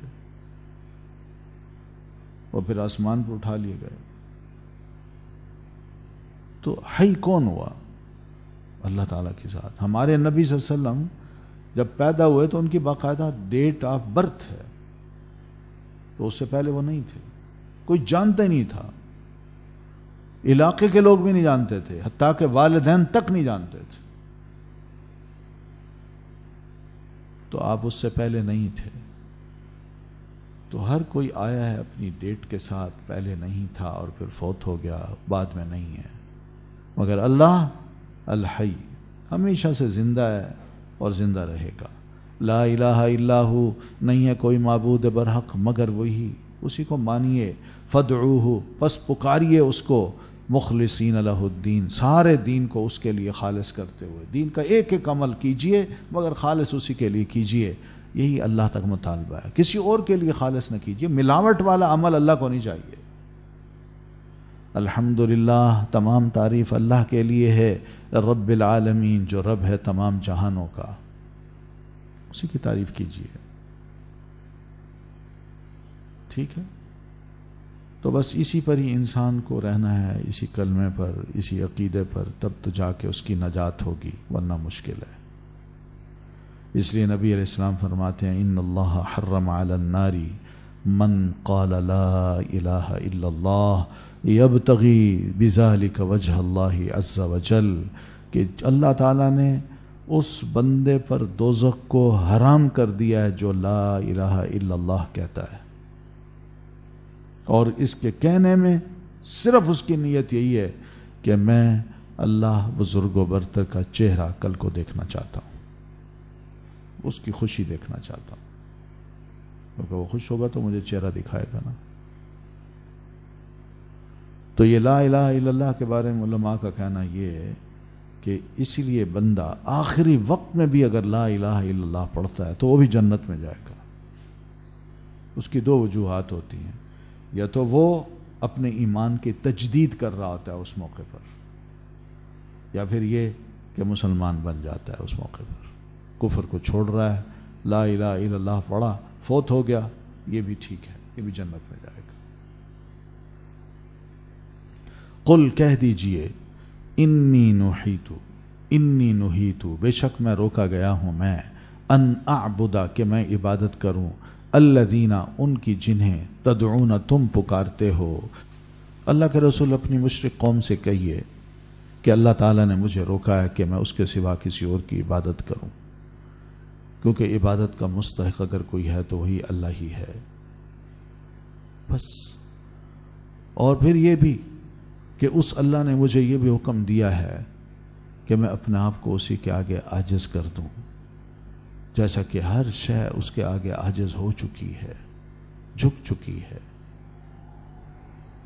وہ پھر آسمان پر اٹھا لیے گئے. تو حی کون ہوا؟ اللہ تعالیٰ کی ذات. ہمارے نبی صلی اللہ علیہ وسلم جب پیدا ہوئے تو ان کی باقاعدہ ڈیٹ آف برتھ ہے، تو اس سے پہلے وہ نہیں تھے، کوئی جانتا ہی نہیں تھا، علاقے کے لوگ بھی نہیں جانتے تھے، حتیٰ کہ والدین تک نہیں جانتے تھے. تو آپ اس سے پہلے نہیں تھے. تو ہر کوئی آیا ہے اپنی ڈیٹ کے ساتھ، پہلے نہیں تھا اور پھر فوت ہو گیا، بعد میں نہیں ہے. مگر اللہ الحی، ہمیشہ سے زندہ ہے اور زندہ رہے گا. لا الہ الا ہو، نہیں ہے کوئی معبود برحق مگر وہی، اسی کو مانیے. فادعوہ، پس پکاریے اس کو، مخلصین لہ الدین، سارے دین کو اس کے لیے خالص کرتے ہوئے. دین کا ایک ایک عمل کیجئے مگر خالص اسی کے لیے کیجئے. یہی اللہ تک مطالبہ ہے، کسی اور کے لیے خالص نہ کیجئے. ملاوٹ والا عمل اللہ کو نہیں چاہیے. الحمدللہ، تمام تعریف اللہ کے لیے ہے. رب العالمین، جو رب ہے تمام جہانوں کا، اسی کی تعریف کیجیے. ٹھیک ہے؟ تو بس اسی پر ہی انسان کو رہنا ہے، اسی کلمے پر، اسی عقیدے پر، تب تو جا کے اس کی نجات ہوگی، ورنہ مشکل ہے. اس لیے نبی علیہ السلام فرماتے ہیں ان اللہ حرم علی النار من قال لا الہ الا اللہ یبتغی بذالک وجہ اللہ عز وجل، کہ اللہ تعالیٰ نے اس بندے پر دوزخ کو حرام کر دیا ہے جو لا الہ الا اللہ کہتا ہے، اور اس کے کہنے میں صرف اس کی نیت یہی ہے کہ میں اللہ بزرگ و برتر کا چہرہ کل کو دیکھنا چاہتا ہوں، اس کی خوشی دیکھنا چاہتا ہوں، کیونکہ وہ خوش ہوگا تو مجھے چہرہ دکھائے گا نا. تو یہ لا الہ الا اللہ کے بارے میں علماء کا کہنا یہ ہے کہ اسی لیے بندہ آخری وقت میں بھی اگر لا الہ الا اللہ پڑھتا ہے تو وہ بھی جنت میں جائے گا. اس کی دو وجوہات ہوتی ہیں، یا تو وہ اپنے ایمان کی تجدید کر رہا ہوتا ہے اس موقع پر، یا پھر یہ کہ مسلمان بن جاتا ہے اس موقع پر، کفر کو چھوڑ رہا ہے، لا الہ الا اللہ پڑھا، فوت ہو گیا، یہ بھی ٹھیک ہے، یہ بھی جنت میں جائے گا. قل، کہہ دیجئے، انی نہیتو، بے شک میں روکا گیا ہوں میں، ان اعبدا، کہ میں عبادت کروں، الذین، ان کی جنہیں، تدعون، تم پکارتے ہو. اللہ کے رسول اپنی مشرک قوم سے کہیے کہ اللہ تعالیٰ نے مجھے روکا ہے کہ میں اس کے سوا کسی اور کی عبادت کروں، کیونکہ عبادت کا مستحق اگر کوئی ہے تو وہی اللہ ہی ہے بس. اور پھر یہ بھی کہ اس اللہ نے مجھے یہ بھی حکم دیا ہے کہ میں اپنے آپ کو اسی کے آگے عاجز کر دوں. جیسا کہ ہر شے اس کے آگے عاجز ہو چکی ہے، جھک چکی ہے۔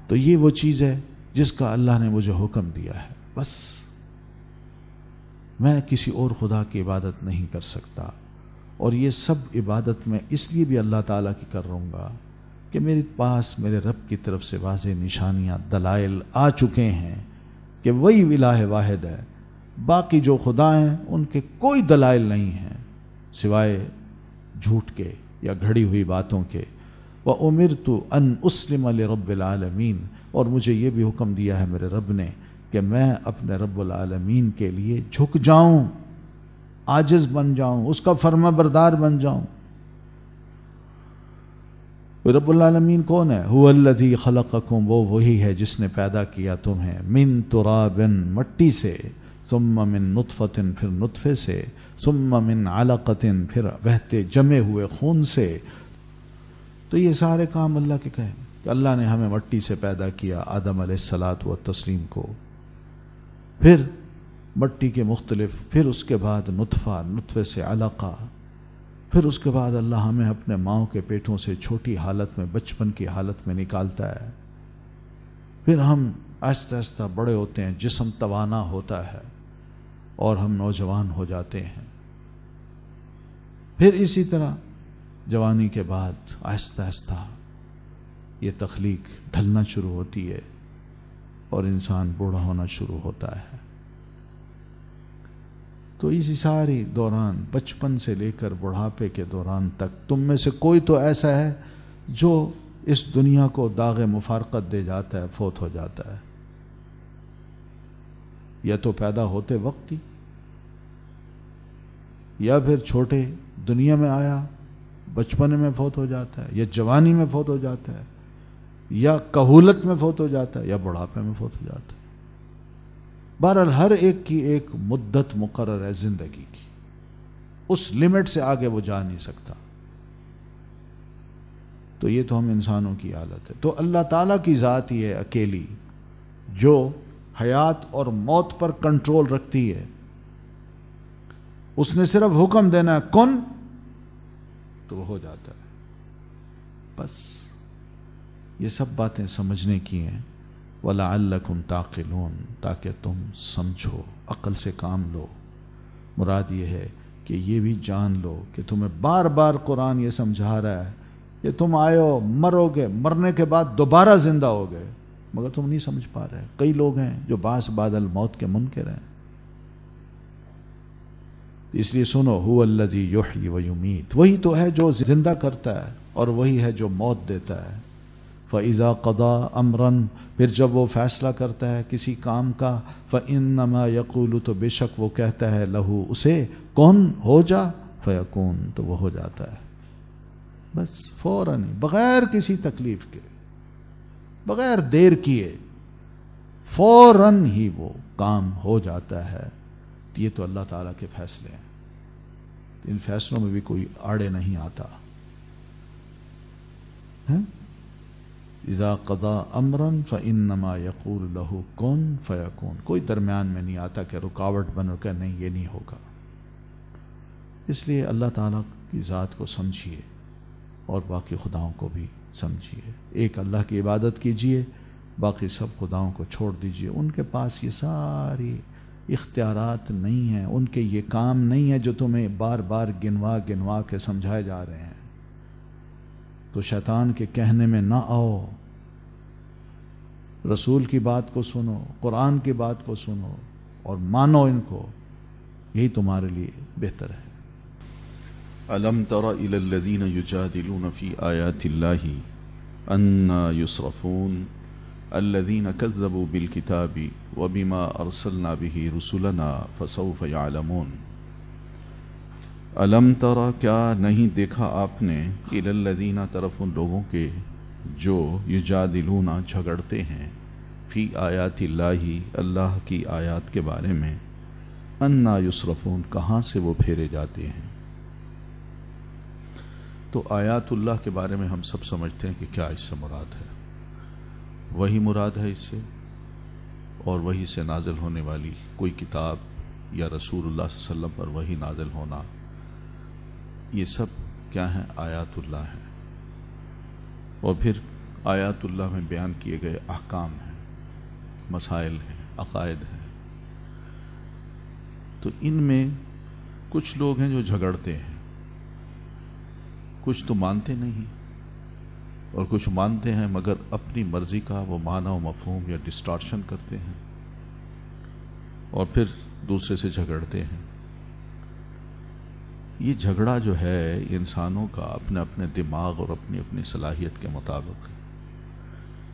تو یہ وہ چیز ہے جس کا اللہ نے مجھے حکم دیا ہے، بس میں کسی اور خدا کی عبادت نہیں کر سکتا، اور یہ سب عبادت میں اس لیے بھی اللہ تعالیٰ کی کر رہوں گا کہ میرے پاس میرے رب کی طرف سے واضح نشانیاں، دلائل آ چکے ہیں کہ وہی الہ واحد ہے، باقی جو خدا ہیں ان کے کوئی دلائل نہیں ہیں سوائے جھوٹ کے یا گھڑی ہوئی باتوں کے۔ وَأُمِرْتُ أَنْ أُسْلِمَ لِرَبِّ الْعَالَمِينَ، اور مجھے یہ بھی حکم دیا ہے میرے رب نے کہ میں اپنے رب العالمین کے لیے جھک جاؤں، عاجز بن جاؤں، اس کا فرما بردار بن جاؤں۔ رب العالمین کون ہے؟ هو الذی خلقکم، وہ وہی ہے جس نے پیدا کیا تمہیں، من تراب، مٹی سے، ثم من نطفۃ، پھر نطفے سے، ثم من علقۃ، پھر بہتے جمے ہوئے خون سے۔ تو یہ سارے کام اللہ کے کہیں کہ اللہ نے ہمیں مٹی سے پیدا کیا، آدم علیہ الصلاۃ والتسلیم کو، پھر مٹی کے مختلف، پھر اس کے بعد نطفہ، نطفے سے علقہ، پھر اس کے بعد اللہ ہمیں اپنے ماؤں کے پیٹوں سے چھوٹی حالت میں، بچپن کی حالت میں نکالتا ہے، پھر ہم آہستہ آہستہ بڑے ہوتے ہیں، جسم توانا ہوتا ہے اور ہم نوجوان ہو جاتے ہیں، پھر اسی طرح جوانی کے بعد آہستہ آہستہ یہ تخلیق ڈھلنا شروع ہوتی ہے اور انسان بوڑھا ہونا شروع ہوتا ہے۔ تو اسی ساری دوران، بچپن سے لے کر بڑھاپے کے دوران تک، تم میں سے کوئی تو ایسا ہے جو اس دنیا کو داغ مفارقت دے جاتا ہے، فوت ہو جاتا ہے، یا تو پیدا ہوتے وقت ہی، یا پھر چھوٹے دنیا میں آیا بچپن میں فوت ہو جاتا ہے، یا جوانی میں فوت ہو جاتا ہے، یا کہولت میں فوت ہو جاتا ہے، یا بڑھاپے میں فوت ہو جاتا ہے۔ بہرحال ہر ایک کی ایک مدت مقرر ہے زندگی کی، اس لمٹ سے آگے وہ جا نہیں سکتا۔ تو یہ تو ہم انسانوں کی حالت ہے۔ تو اللہ تعالیٰ کی ذات ہی ہے اکیلی جو حیات اور موت پر کنٹرول رکھتی ہے، اس نے صرف حکم دینا ہے کن، تو وہ ہو جاتا ہے۔ بس یہ سب باتیں سمجھنے کی ہیں، وَلَعَلَّكُمْ تَعْقِلُونَ، تاکہ تم سمجھو، عقل سے کام لو۔ مراد یہ ہے کہ یہ بھی جان لو کہ تمہیں بار بار قرآن یہ سمجھا رہا ہے کہ تم آئے ہو، مرو گے، مرنے کے بعد دوبارہ زندہ ہو گئے، مگر تم نہیں سمجھ پا رہے۔ کئی لوگ ہیں جو بعث بعد الموت کے منکر ہیں۔ اس لیے سنو، هو الذی یحیی و یمیت، وہی تو ہے جو زندہ کرتا ہے اور وہی ہے جو موت دیتا ہے۔ فَإِذَا قَضَى أَمْرًا، پھر جب وہ فیصلہ کرتا ہے کسی کام کا، فَإِنَّمَا يَقُولُ، تو بے شک وہ کہتا ہے، لہو، اسے، کون، ہو جا، فَيَكُونُ، تو وہ ہو جاتا ہے۔ بس فوراً، بغیر کسی تکلیف کے، بغیر دیر کیے، فوراً ہی وہ کام ہو جاتا ہے۔ یہ تو اللہ تعالیٰ کے فیصلے ہیں، ان فیصلوں میں بھی کوئی آڑے نہیں آتا۔ اذا قضا امرا فانما یقول له کن فیکون، کوئی درمیان میں نہیں آتا کہ رکاوٹ بن کر نہیں یہ نہیں ہوگا۔ اس لیے اللہ تعالیٰ کی ذات کو سمجھیے اور باقی خداؤں کو بھی سمجھیے، ایک اللہ کی عبادت کیجیے، باقی سب خداؤں کو چھوڑ دیجیے۔ ان کے پاس یہ ساری اختیارات نہیں ہیں، ان کے یہ کام نہیں ہے جو تمہیں بار بار گنوا گنوا کے سمجھائے جا رہے ہیں۔ تو شیطان کے کہنے میں نہ آؤ، رسول کی بات کو سنو، قرآن کی بات کو سنو اور مانو ان کو، یہی تمہارے لیے بہتر ہے۔ أَلَمْ تَرَ إِلَى الَّذِينَ يُجَادِلُونَ فِي آيَاتِ اللَّهِ أَنَّى يُصْرَفُونَ الَّذِينَ كَذَّبُوا بِالْكِتَابِ وَبِمَا أَرْسَلْنَا بِهِ رُسُلَنَا فَسَوْفَ يَعْلَمُونَ۔ علم ترى، کیا نہیں دیکھا آپ نے، إِلَى الَّذِينَ، طرف ان لوگوں کے جو یجادلون جھگڑتے ہیں، فی آیات اللہ، اللہ کی آیات کے بارے میں، انا یصرفون، کہاں سے وہ پھیرے جاتے ہیں۔ تو آیات اللہ کے بارے میں ہم سب سمجھتے ہیں کہ کیا اس سے مراد ہے، وہی مراد ہے اس سے، اور وہی سے نازل ہونے والی کوئی کتاب یا رسول اللہ صلی اللہ علیہ وسلم پر وہی نازل ہونا، یہ سب کیا ہیں؟ آیات اللہ ہیں، اور پھر آیات اللہ میں بیان کیے گئے احکام ہیں، مسائل ہیں، عقائد ہیں۔ تو ان میں کچھ لوگ ہیں جو جھگڑتے ہیں، کچھ تو مانتے نہیں، اور کچھ مانتے ہیں مگر اپنی مرضی کا وہ معنی و مفہوم یا ڈسٹارشن کرتے ہیں، اور پھر دوسرے سے جھگڑتے ہیں۔ یہ جھگڑا جو ہے انسانوں کا اپنے اپنے دماغ اور اپنی اپنی صلاحیت کے مطابق ہے۔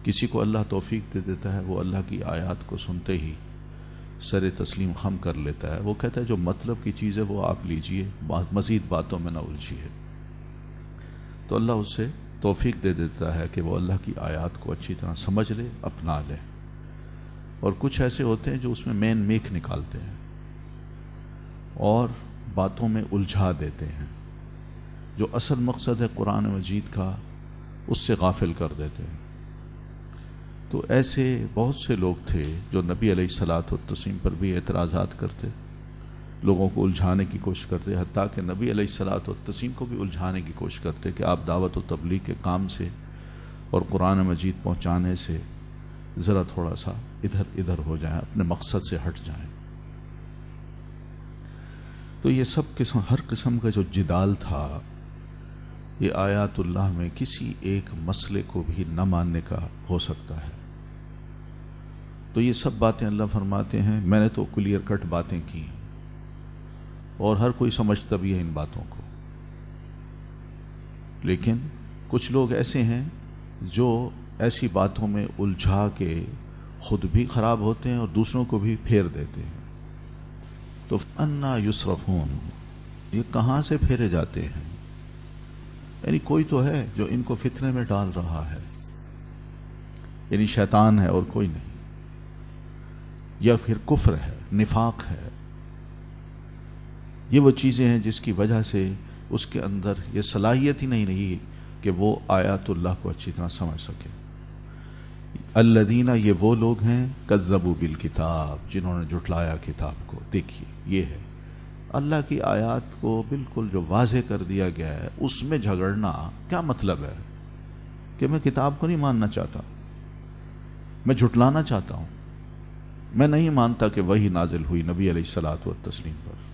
کسی کو اللہ توفیق دے دیتا ہے، وہ اللہ کی آیات کو سنتے ہی سر تسلیم خم کر لیتا ہے، وہ کہتا ہے جو مطلب کی چیز ہے وہ آپ لیجئے، مزید باتوں میں نہ الجھیے۔ تو اللہ اس سے توفیق دے دیتا ہے کہ وہ اللہ کی آیات کو اچھی طرح سمجھ لے، اپنا لے۔ اور کچھ ایسے ہوتے ہیں جو اس میں مین میک نکالتے ہیں اور باتوں میں الجھا دیتے ہیں، جو اصل مقصد ہے قرآن مجید کا اس سے غافل کر دیتے ہیں۔ تو ایسے بہت سے لوگ تھے جو نبی علیہ الصلوۃ والتسلیم پر بھی اعتراضات کرتے، لوگوں کو الجھانے کی کوشش کرتے، حتیٰ کہ نبی علیہ الصلوۃ والتسلیم کو بھی الجھانے کی کوشش کرتے کہ آپ دعوت و تبلیغ کے کام سے اور قرآن مجید پہنچانے سے ذرا تھوڑا سا ادھر ہو جائیں، اپنے مقصد سے ہٹ جائیں۔ تو یہ سب ہر قسم کا جو جدال تھا، یہ آیات اللہ میں کسی ایک مسئلے کو بھی نہ ماننے کا ہو سکتا ہے۔ تو یہ سب باتیں اللہ فرماتے ہیں میں نے تو کلیئر کٹ باتیں کی، اور ہر کوئی سمجھتا بھی ہے ان باتوں کو، لیکن کچھ لوگ ایسے ہیں جو ایسی باتوں میں الجھا کے خود بھی خراب ہوتے ہیں اور دوسروں کو بھی پھیر دیتے ہیں۔ تو انا یصرفون، یہ کہاں سے پھیرے جاتے ہیں؟ یعنی کوئی تو ہے جو ان کو فتنے میں ڈال رہا ہے، یعنی شیطان ہے اور کوئی نہیں، یا پھر کفر ہے، نفاق ہے۔ یہ وہ چیزیں ہیں جس کی وجہ سے اس کے اندر یہ صلاحیت ہی نہیں رہی کہ وہ آیات اللہ کو اچھی طرح سمجھ سکے۔ الذین، یہ وہ لوگ ہیں کذبوا بالکتاب، جنہوں نے جھٹلایا کتاب کو۔ دیکھیے یہ ہے اللہ کی آیات کو بالکل جو واضح کر دیا گیا ہے، اس میں جھگڑنا کیا مطلب ہے؟ کہ میں کتاب کو نہیں ماننا چاہتا، میں جھٹلانا چاہتا ہوں، میں نہیں مانتا کہ وحی نازل ہوئی نبی علیہ الصلوۃ والتسلیم پر،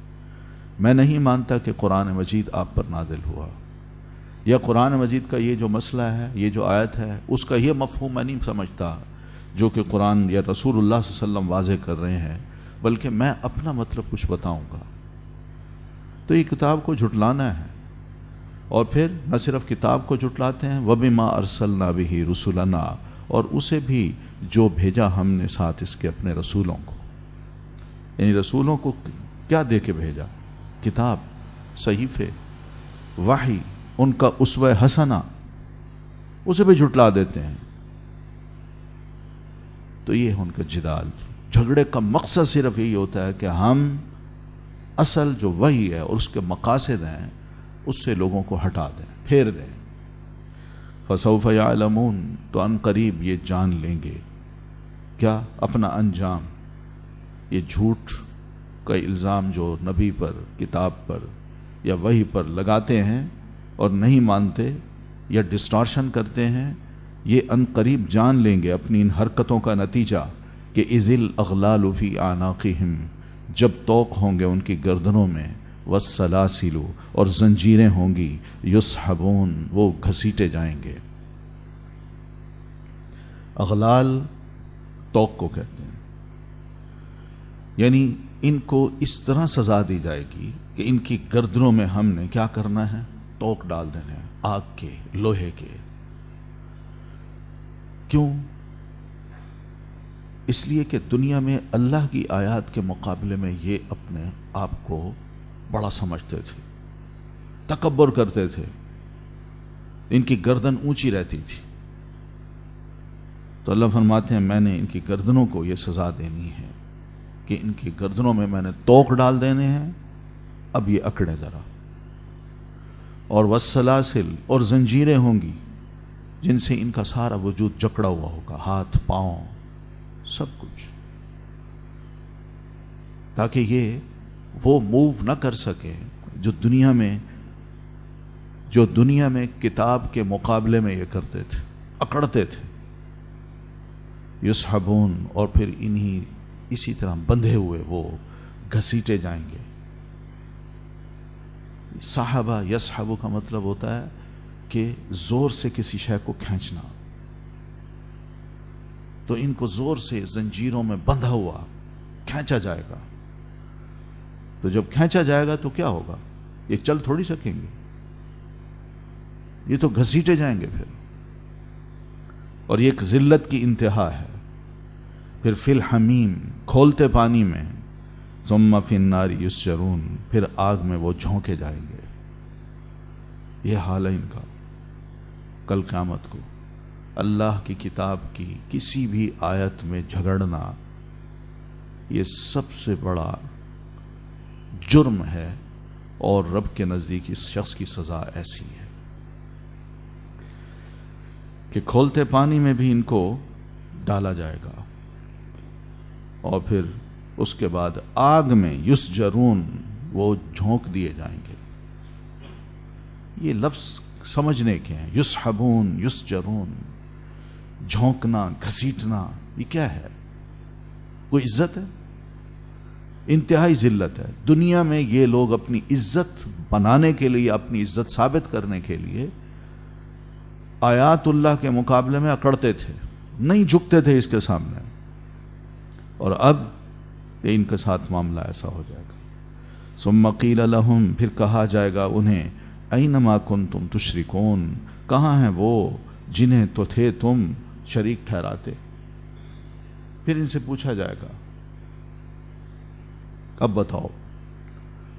میں نہیں مانتا کہ قرآن مجید آپ پر نازل ہوا، یا قرآن مجید کا یہ جو مسئلہ ہے، یہ جو آیت ہے، اس کا یہ مفہوم میں نہیں سمجھتا جو کہ قرآن یا رسول اللہ صلی اللہ علیہ وسلم واضح کر رہے ہیں، بلکہ میں اپنا مطلب کچھ بتاؤں گا۔ تو یہ کتاب کو جھٹلانا ہے، اور پھر نہ صرف کتاب کو جھٹلاتے ہیں، وَبِمَا أَرْسَلْنَا بِهِ رُسُلَنَا، اور اسے بھی جو بھیجا ہم نے ساتھ اس کے اپنے رسولوں کو۔ یعنی رسولوں کو کیا دے کے بھیجا؟ کتاب، صحیفے، وحی، ان کا اسوہ حسنہ، اسے بھی جھٹلا دیتے ہیں۔ تو یہ ہے ان کا جدال، جھگڑے کا مقصد صرف یہی ہوتا ہے کہ ہم اصل جو وحی ہے اور اس کے مقاصد ہیں اس سے لوگوں کو ہٹا دیں، پھیر دیں۔ فَسَوْفَ يَعْلَمُونَ، تو ان قریب یہ جان لیں گے کیا؟ اپنا انجام۔ یہ جھوٹ کا الزام جو نبی پر، کتاب پر یا وحی پر لگاتے ہیں اور نہیں مانتے یا ڈسٹارشن کرتے ہیں، یہ ان قریب جان لیں گے اپنی ان حرکتوں کا نتیجہ کہ اِذِ الْأَغْلَالُ فِي أَعْنَاقِهِمْ، جب طوق ہوں گے ان کی گردنوں میں، وَالسَّلَاسِلُ، اور زنجیریں ہوں گی، یُسْحَبُونَ، وہ گھسیٹے جائیں گے۔ اغلال طوق کو کہتے ہیں، یعنی ان کو اس طرح سزا دی جائے گی کہ ان کی گردنوں میں ہم نے کیا کرنا ہے؟ طوق ڈال دینے ہیں، آگ کے، لوہے کے۔ کیوں؟ اس لیے کہ دنیا میں اللہ کی آیات کے مقابلے میں یہ اپنے آپ کو بڑا سمجھتے تھے، تکبر کرتے تھے، ان کی گردن اونچی رہتی تھی۔ تو اللہ فرماتے ہیں میں نے ان کی گردنوں کو یہ سزا دینی ہے کہ ان کی گردنوں میں میں نے طوق ڈال دینے ہیں، اب یہ اکڑے ذرا۔ اور والسلاسل، اور زنجیریں ہوں گی جن سے ان کا سارا وجود جکڑا ہوا ہوگا، ہاتھ، پاؤں، سب کچھ، تاکہ یہ وہ موو نہ کر سکے جو دنیا میں جو دنیا میں کتاب کے مقابلے میں یہ کرتے تھے، اکڑتے تھے، یسحبون، اور پھر اسی طرح بندھے ہوئے وہ گھسیٹے جائیں گے۔ صحابہ یسحبو کا مطلب ہوتا ہے کہ زور سے کسی شے کو کھینچنا، تو ان کو زور سے زنجیروں میں بندھا ہوا کھینچا جائے گا۔ تو جب کھینچا جائے گا تو کیا ہوگا؟ یہ چل تھوڑی سکیں گے، یہ تو گھسیٹے جائیں گے پھر، اور یہ ایک ذلت کی انتہا ہے۔ پھر فی الحمیم، کھولتے پانی میں، ثم فی النار یسجرون، پھر آگ میں وہ جھونکے جائیں گے۔ یہ حال ہے ان کا کل قیامت کو۔ اللہ کی کتاب کی کسی بھی آیت میں جھگڑنا یہ سب سے بڑا جرم ہے، اور رب کے نزدیک اس شخص کی سزا ایسی ہے کہ کھولتے پانی میں بھی ان کو ڈالا جائے گا، اور پھر اس کے بعد آگ میں یسجرون، وہ جھونک دیے جائیں گے۔ یہ لفظ سمجھنے کے ہیں، یسحبون، یسجرون، جھونکنا، گھسیٹنا، یہ کیا ہے؟ کوئی عزت ہے؟ انتہائی ذلت ہے۔ دنیا میں یہ لوگ اپنی عزت بنانے کے لیے، اپنی عزت ثابت کرنے کے لیے آیات اللہ کے مقابلے میں اکڑتے تھے، نہیں جھکتے تھے اس کے سامنے، اور اب یہ ان کے ساتھ معاملہ ایسا ہو جائے گا۔ ثم قیل لہم، پھر کہا جائے گا انہیں، اینما کنتم تشرکون، کہاں ہیں وہ جنہیں تو تھے تم شریک ٹھہراتے؟ پھر ان سے پوچھا جائے گا، اب بتاؤ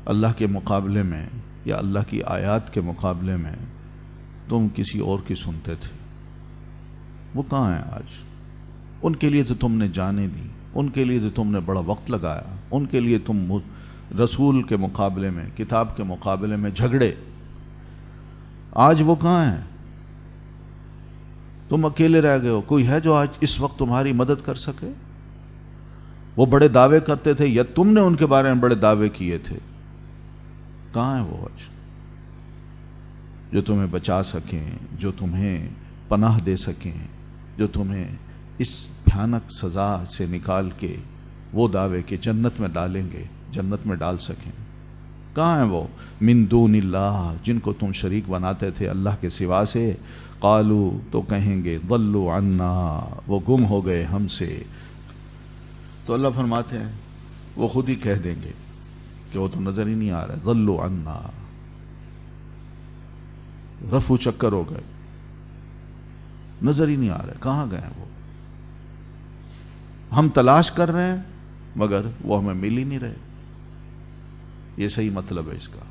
اللہ کے مقابلے میں یا اللہ کی آیات کے مقابلے میں تم کسی اور کی سنتے تھے، وہ کہاں ہیں آج؟ ان کے لیے تو تم نے جانیں دی، ان کے لیے تو تم نے بڑا وقت لگایا، ان کے لیے تم رسول کے مقابلے میں، کتاب کے مقابلے میں جھگڑے، آج وہ کہاں ہیں؟ تم اکیلے رہ گئے ہو۔ کوئی ہے جو آج اس وقت تمہاری مدد کر سکے؟ وہ بڑے دعوے کرتے تھے، یا تم نے ان کے بارے میں بڑے دعوے کیے تھے؟ کہاں ہیں وہ آج جو تمہیں بچا سکیں، جو تمہیں پناہ دے سکیں، جو تمہیں اس بھیانک سزا سے نکال کے وہ دعوے کہ جنت میں ڈالیں گے، جنت میں ڈال سکیں؟ کہاں ہیں وہ؟ من دون اللہ، جن کو تم شریک بناتے تھے اللہ کے سوا سے۔ قالو، تو کہیں گے، ضلوا عنا، وہ گم ہو گئے ہم سے۔ تو اللہ فرماتے ہیں وہ خود ہی کہہ دیں گے کہ وہ تو نظر ہی نہیں آ رہا، ضلوا عنا، رفو چکر ہو گئے، نظر ہی نہیں آ رہے، کہاں گئے وہ؟ ہم تلاش کر رہے ہیں مگر وہ ہمیں مل ہی نہیں رہے۔ یہ صحیح مطلب ہے اس کا۔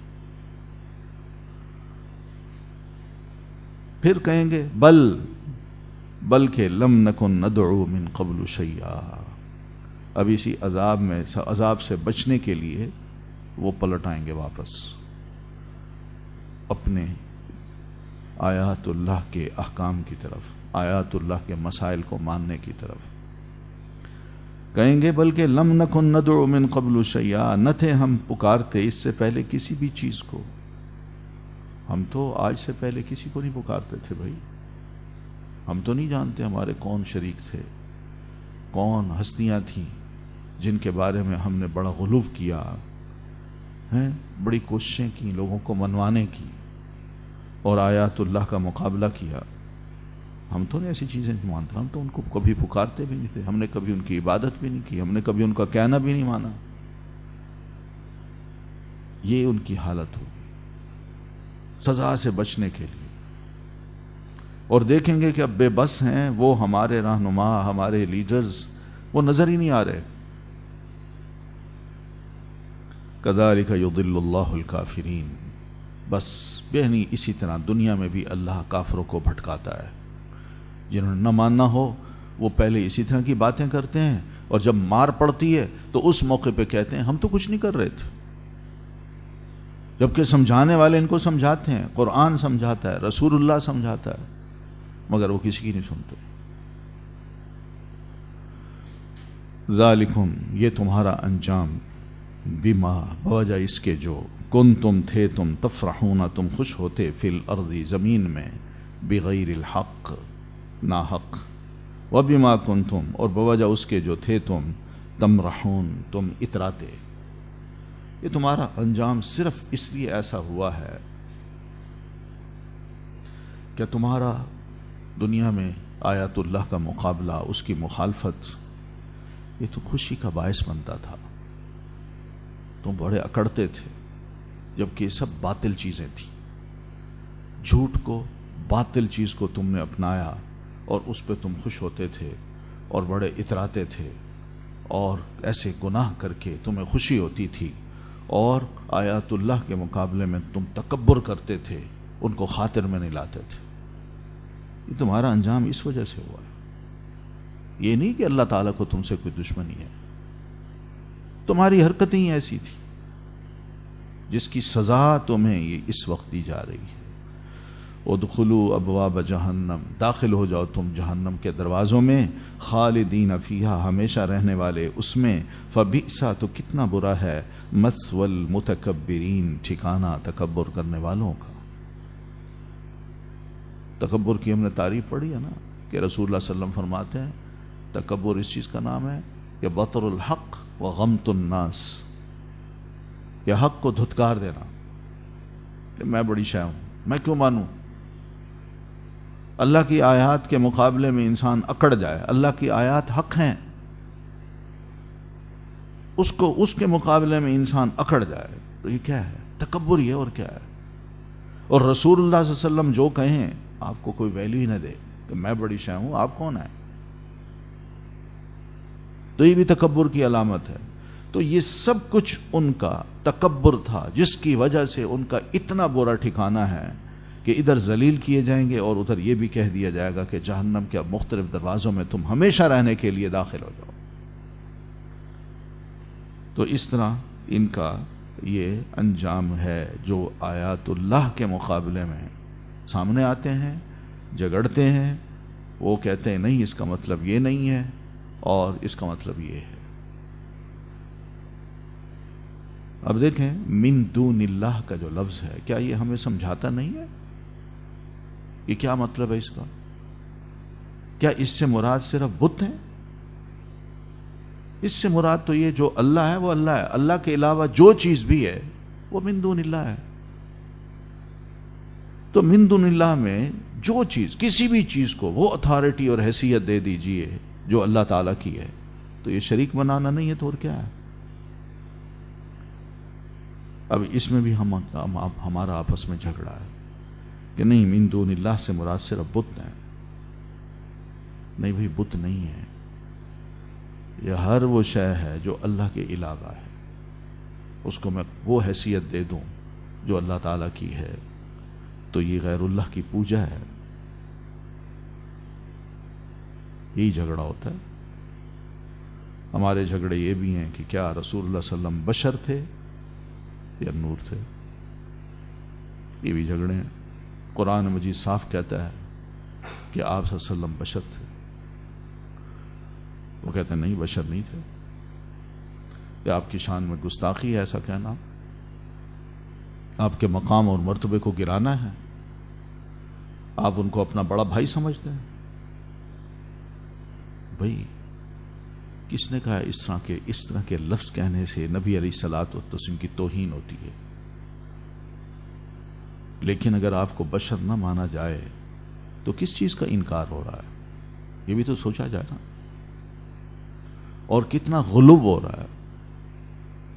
پھر کہیں گے بلکہ لم نکن ندعو من قبل شیئا، اب اسی عذاب سے بچنے کے لیے وہ پلٹ آئیں گے واپس اپنے آیات اللہ کے احکام کی طرف، آیات اللہ کے مسائل کو ماننے کی طرف۔ کہیں گے بلکہ لم نکن ندعو من قبل شیئا، نہ تھے ہم پکارتے اس سے پہلے کسی بھی چیز کو، ہم تو آج سے پہلے کسی کو نہیں پکارتے تھے بھائی، ہم تو نہیں جانتے ہمارے کون شریک تھے، کون ہستیاں تھیں جن کے بارے میں ہم نے بڑا غلو کیا ہے، بڑی کوششیں کی لوگوں کو منوانے کی اور آیات اللہ کا مقابلہ کیا۔ ہم تو نہیں ایسی چیزیں نہیں مانتے، ہم تو ان کو کبھی پکارتے بھی نہیں تھے، ہم نے کبھی ان کی عبادت بھی نہیں کی، ہم نے کبھی ان کا کہنا بھی نہیں مانا۔ یہ ان کی حالت ہوگی سزا سے بچنے کے لیے، اور دیکھیں گے کہ اب بے بس ہیں وہ ہمارے رہنما، ہمارے لیڈرز، وہ نظر ہی نہیں آ رہے۔ کذالک یضل اللہ الکافرین، بس بہنی اسی طرح دنیا میں بھی اللہ کافروں کو بھٹکاتا ہے۔ جنہوں نے نہ ماننا ہو وہ پہلے اسی طرح کی باتیں کرتے ہیں، اور جب مار پڑتی ہے تو اس موقع پہ کہتے ہیں ہم تو کچھ نہیں کر رہے تھے، جبکہ سمجھانے والے ان کو سمجھاتے ہیں، قرآن سمجھاتا ہے، رسول اللہ سمجھاتا ہے، مگر وہ کسی کی نہیں سنتے۔ ذالکم، یہ تمہارا انجام، بما، بوجہ اس کے جو کنتم تھے تم تفرحون تم خوش ہوتے فی الارض زمین میں بغیر الحق ناحق وبما کنتم اور بوجہ اس کے جو تھے تم تمرحون تم اتراتے. یہ تمہارا انجام صرف اس لیے ایسا ہوا ہے کہ تمہارا دنیا میں آیات اللہ کا مقابلہ اس کی مخالفت یہ تو خوشی کا باعث بنتا تھا. تم بڑے اکڑتے تھے جبکہ یہ سب باطل چیزیں تھیں. جھوٹ کو باطل چیز کو تم نے اپنایا اور اس پہ تم خوش ہوتے تھے اور بڑے اتراتے تھے اور ایسے گناہ کر کے تمہیں خوشی ہوتی تھی اور آیات اللہ کے مقابلے میں تم تکبر کرتے تھے ان کو خاطر میں نہیں لاتے تھے. یہ تمہارا انجام اس وجہ سے ہوا ہے. یہ نہیں کہ اللہ تعالیٰ کو تم سے کوئی دشمنی ہے, تمہاری حرکتیں ہی ایسی تھی جس کی سزا تمہیں یہ اس وقت دی جا رہی ہے. ادخلوا ابواب جہنم داخل ہو جاؤ تم جہنم کے دروازوں میں خالدین فیہا ہمیشہ رہنے والے اس میں فبئسا تو کتنا برا ہے مثوى المتکبرین ٹھکانہ تکبر کرنے والوں کا. تکبر کی ہم نے تعریف پڑھی ہے نا کہ رسول اللہ صلی اللہ علیہ وسلم فرماتے ہیں تکبر اس چیز کا نام ہے کہ بطر الحق و غمت الناس, یہ حق کو دھتکار دینا کہ میں بڑی شے ہوں, میں کیوں مانوں. اللہ کی آیات کے مقابلے میں انسان اکڑ جائے, اللہ کی آیات حق ہیں, اس کے مقابلے میں انسان اکڑ جائے تو یہ کیا ہے؟ تکبر ہی ہے اور کیا ہے. اور رسول اللہ صلی اللہ علیہ وسلم جو کہیں آپ کو کوئی ویلیو ہی نہ دے کہ میں بڑی شے ہوں, آپ کون ہیں, تو یہ بھی تکبر کی علامت ہے. تو یہ سب کچھ ان کا تکبر تھا جس کی وجہ سے ان کا اتنا برا ٹھکانہ ہے کہ ادھر ذلیل کیے جائیں گے اور ادھر یہ بھی کہہ دیا جائے گا کہ جہنم کے مختلف دروازوں میں تم ہمیشہ رہنے کے لیے داخل ہو جاؤ. تو اس طرح ان کا یہ انجام ہے جو آیات اللہ کے مقابلے میں سامنے آتے ہیں, جھگڑتے ہیں, وہ کہتے ہیں نہیں اس کا مطلب یہ نہیں ہے اور اس کا مطلب یہ ہے. اب دیکھیں من دون اللہ کا جو لفظ ہے کیا یہ ہمیں سمجھاتا نہیں ہے؟ یہ کیا مطلب ہے اس کا؟ کیا اس سے مراد صرف بت ہیں؟ اس سے مراد تو یہ جو اللہ ہے وہ اللہ ہے, اللہ کے علاوہ جو چیز بھی ہے وہ من دون اللہ ہے. تو من دون اللہ میں جو چیز کسی بھی چیز کو وہ اتھارٹی اور حیثیت دے دیجئے جو اللہ تعالیٰ کی ہے تو یہ شریک بنانا نہیں ہے تو اور کیا ہے؟ اب اس میں بھی ہمارا آپس میں جھگڑا ہے کہ نہیں من دون اللہ سے مراد صرف بت ہیں. نہیں بھائی بت نہیں ہے, یہ ہر وہ شے ہے جو اللہ کے علاوہ ہے, اس کو میں وہ حیثیت دے دوں جو اللہ تعالیٰ کی ہے تو یہ غیر اللہ کی پوجا ہے. یہی جھگڑا ہوتا ہے. ہمارے جھگڑے یہ بھی ہیں کہ کیا رسول اللہ صلی اللہ علیہ وسلم بشر تھے یا نور تھے, یہ بھی جھگڑے ہیں. قرآن مجید صاف کہتا ہے کہ آپ صلی اللہ علیہ وسلم بشر تھے, وہ کہتے ہیں نہیں بشر نہیں تھے. کہ آپ کی شان میں گستاخی ہے ایسا کہنا, آپ کے مقام اور مرتبے کو گرانا ہے, آپ ان کو اپنا بڑا بھائی سمجھتے ہیں. بھائی کس نے کہا اس طرح کے لفظ کہنے سے نبی علیہ الصلوۃ والتسلیم کی توہین ہوتی ہے؟ لیکن اگر آپ کو بشر نہ مانا جائے تو کس چیز کا انکار ہو رہا ہے؟ یہ بھی تو سوچا جائے نا. اور کتنا غلو ہو رہا ہے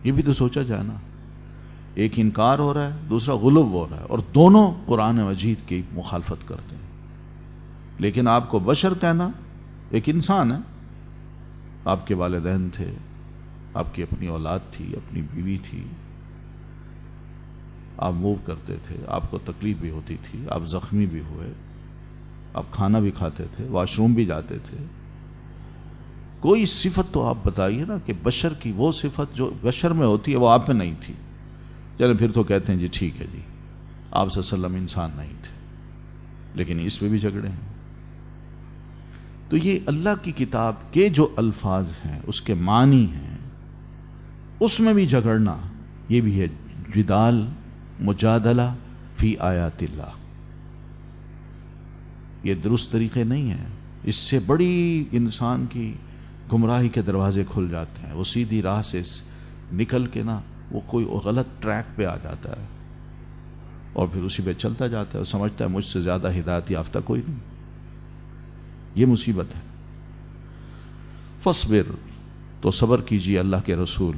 یہ بھی تو سوچا جائے نا. ایک انکار ہو رہا ہے, دوسرا غلو ہو رہا ہے, اور دونوں قرآن مجید کی مخالفت کرتے ہیں. لیکن آپ کو بشر کہنا, ایک انسان ہے, آپ کے والدین تھے, آپ کی اپنی اولاد تھی, اپنی بیوی تھی, آپ موو کرتے تھے, آپ کو تکلیف بھی ہوتی تھی, آپ زخمی بھی ہوئے, آپ کھانا بھی کھاتے تھے, واش روم بھی جاتے تھے. کوئی صفت تو آپ بتائیے نا کہ بشر کی وہ صفت جو بشر میں ہوتی ہے وہ آپ میں نہیں تھی. چلے پھر تو کہتے ہیں جی ٹھیک ہے جی آپ صلی اللہ علیہ وسلم انسان نہیں تھے, لیکن اس پہ بھی جھگڑے ہیں. تو یہ اللہ کی کتاب کے جو الفاظ ہیں اس کے معنی ہیں اس میں بھی جھگڑنا, یہ بھی ہے جدال مجادلہ فی آیات اللہ، یہ درست طریقے نہیں ہیں. اس سے بڑی انسان کی گمراہی کے دروازے کھل جاتے ہیں. وہ سیدھی راہ سے نکل کے نا وہ کوئی غلط ٹریک پہ آ جاتا ہے اور پھر اسی پہ چلتا جاتا ہے اور سمجھتا ہے مجھ سے زیادہ ہدایت یافتہ کوئی نہیں. یہ مصیبت ہے. فاصبر، تو صبر کیجیے اللہ کے رسول.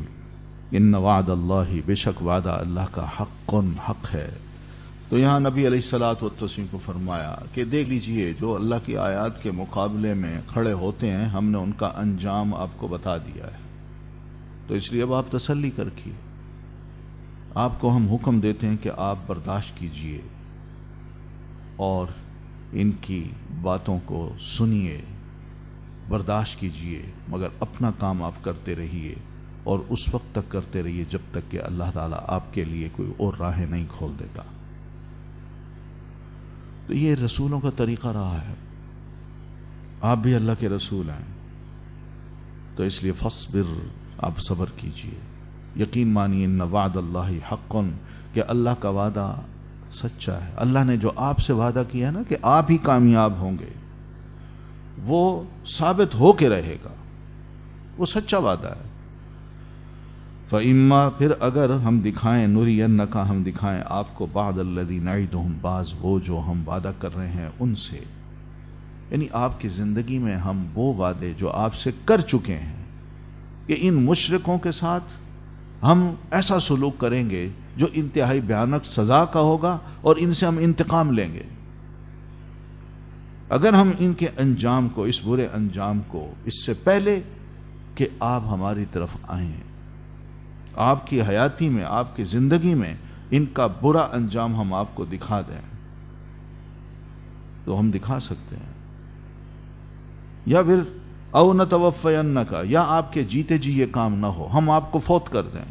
ان وعد اللہ، بے شک وعدہ اللہ کا حق ہے. تو یہاں نبی علیہ الصلوۃ والتسلیم کو فرمایا کہ دیکھ لیجئے جو اللہ کی آیات کے مقابلے میں کھڑے ہوتے ہیں ہم نے ان کا انجام آپ کو بتا دیا ہے. تو اس لیے اب آپ تسلی کر کے آپ کو ہم حکم دیتے ہیں کہ آپ برداشت کیجئے اور ان کی باتوں کو سنیے، برداشت کیجئے، مگر اپنا کام آپ کرتے رہیے اور اس وقت تک کرتے رہیے جب تک کہ اللہ تعالیٰ آپ کے لیے کوئی اور راہیں نہیں کھول دیتا. تو یہ رسولوں کا طریقہ رہا ہے. آپ بھی اللہ کے رسول ہیں تو اس لیے فاصبر، آپ صبر کیجئے. یقین مانیے ان وعد اللہ حق، کہ اللہ کا وعدہ سچا ہے. اللہ نے جو آپ سے وعدہ کیا ہے نا کہ آپ ہی کامیاب ہوں گے، وہ ثابت ہو کے رہے گا. وہ سچا وعدہ ہے. فَإِمَّا، پھر اگر ہم دکھائیں، نُرِيَنَّكَ، ہم دکھائیں آپ کو، بَعْضَ الَّذِي نَعِدُهُمْ، بعض وہ جو ہم وعدہ کر رہے ہیں ان سے، یعنی آپ کی زندگی میں ہم وہ وعدے جو آپ سے کر چکے ہیں کہ ان مشرکوں کے ساتھ ہم ایسا سلوک کریں گے جو انتہائی بھیانک سزا کا ہوگا اور ان سے ہم انتقام لیں گے. اگر ہم ان کے انجام کو، اس برے انجام کو، اس سے پہلے کہ آپ ہماری طرف آئیں، آپ کی حیاتی میں، آپ کی زندگی میں ان کا برا انجام ہم آپ کو دکھا دیں تو ہم دکھا سکتے ہیں. یا پھر او نتوفینک، یا آپ کے جیتے جی یہ کام نہ ہو، ہم آپ کو فوت کر دیں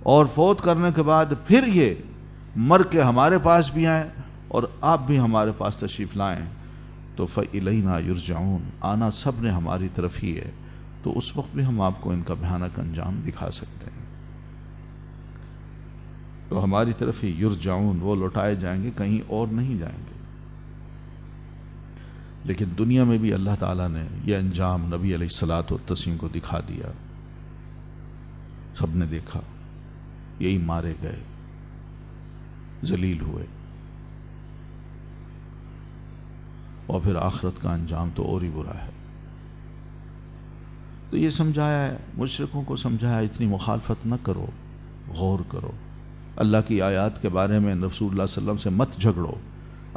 اور فوت کرنے کے بعد پھر یہ مر کے ہمارے پاس بھی آئیں اور آپ بھی ہمارے پاس تشریف لائیں تو فَإِلَيْنَا يُرْجَعُونَ، آنا سب نے ہماری طرف ہی ہے. تو اس وقت بھی ہم آپ کو ان کا بھیانک انجام دکھا سکتے ہیں. تو ہماری طرف ہی یرجعون، وہ لوٹائے جائیں گے، کہیں اور نہیں جائیں گے. لیکن دنیا میں بھی اللہ تعالیٰ نے یہ انجام نبی علیہ الصلوۃ والتسلیم کو دکھا دیا. سب نے دیکھا، یہی مارے گئے، ذلیل ہوئے، اور پھر آخرت کا انجام تو اور ہی برا ہے. تو یہ سمجھایا ہے، مشرکوں کو سمجھایا اتنی مخالفت نہ کرو، غور کرو. اللہ کی آیات کے بارے میں رسول اللہ صلی اللہ علیہ وسلم سے مت جھگڑو.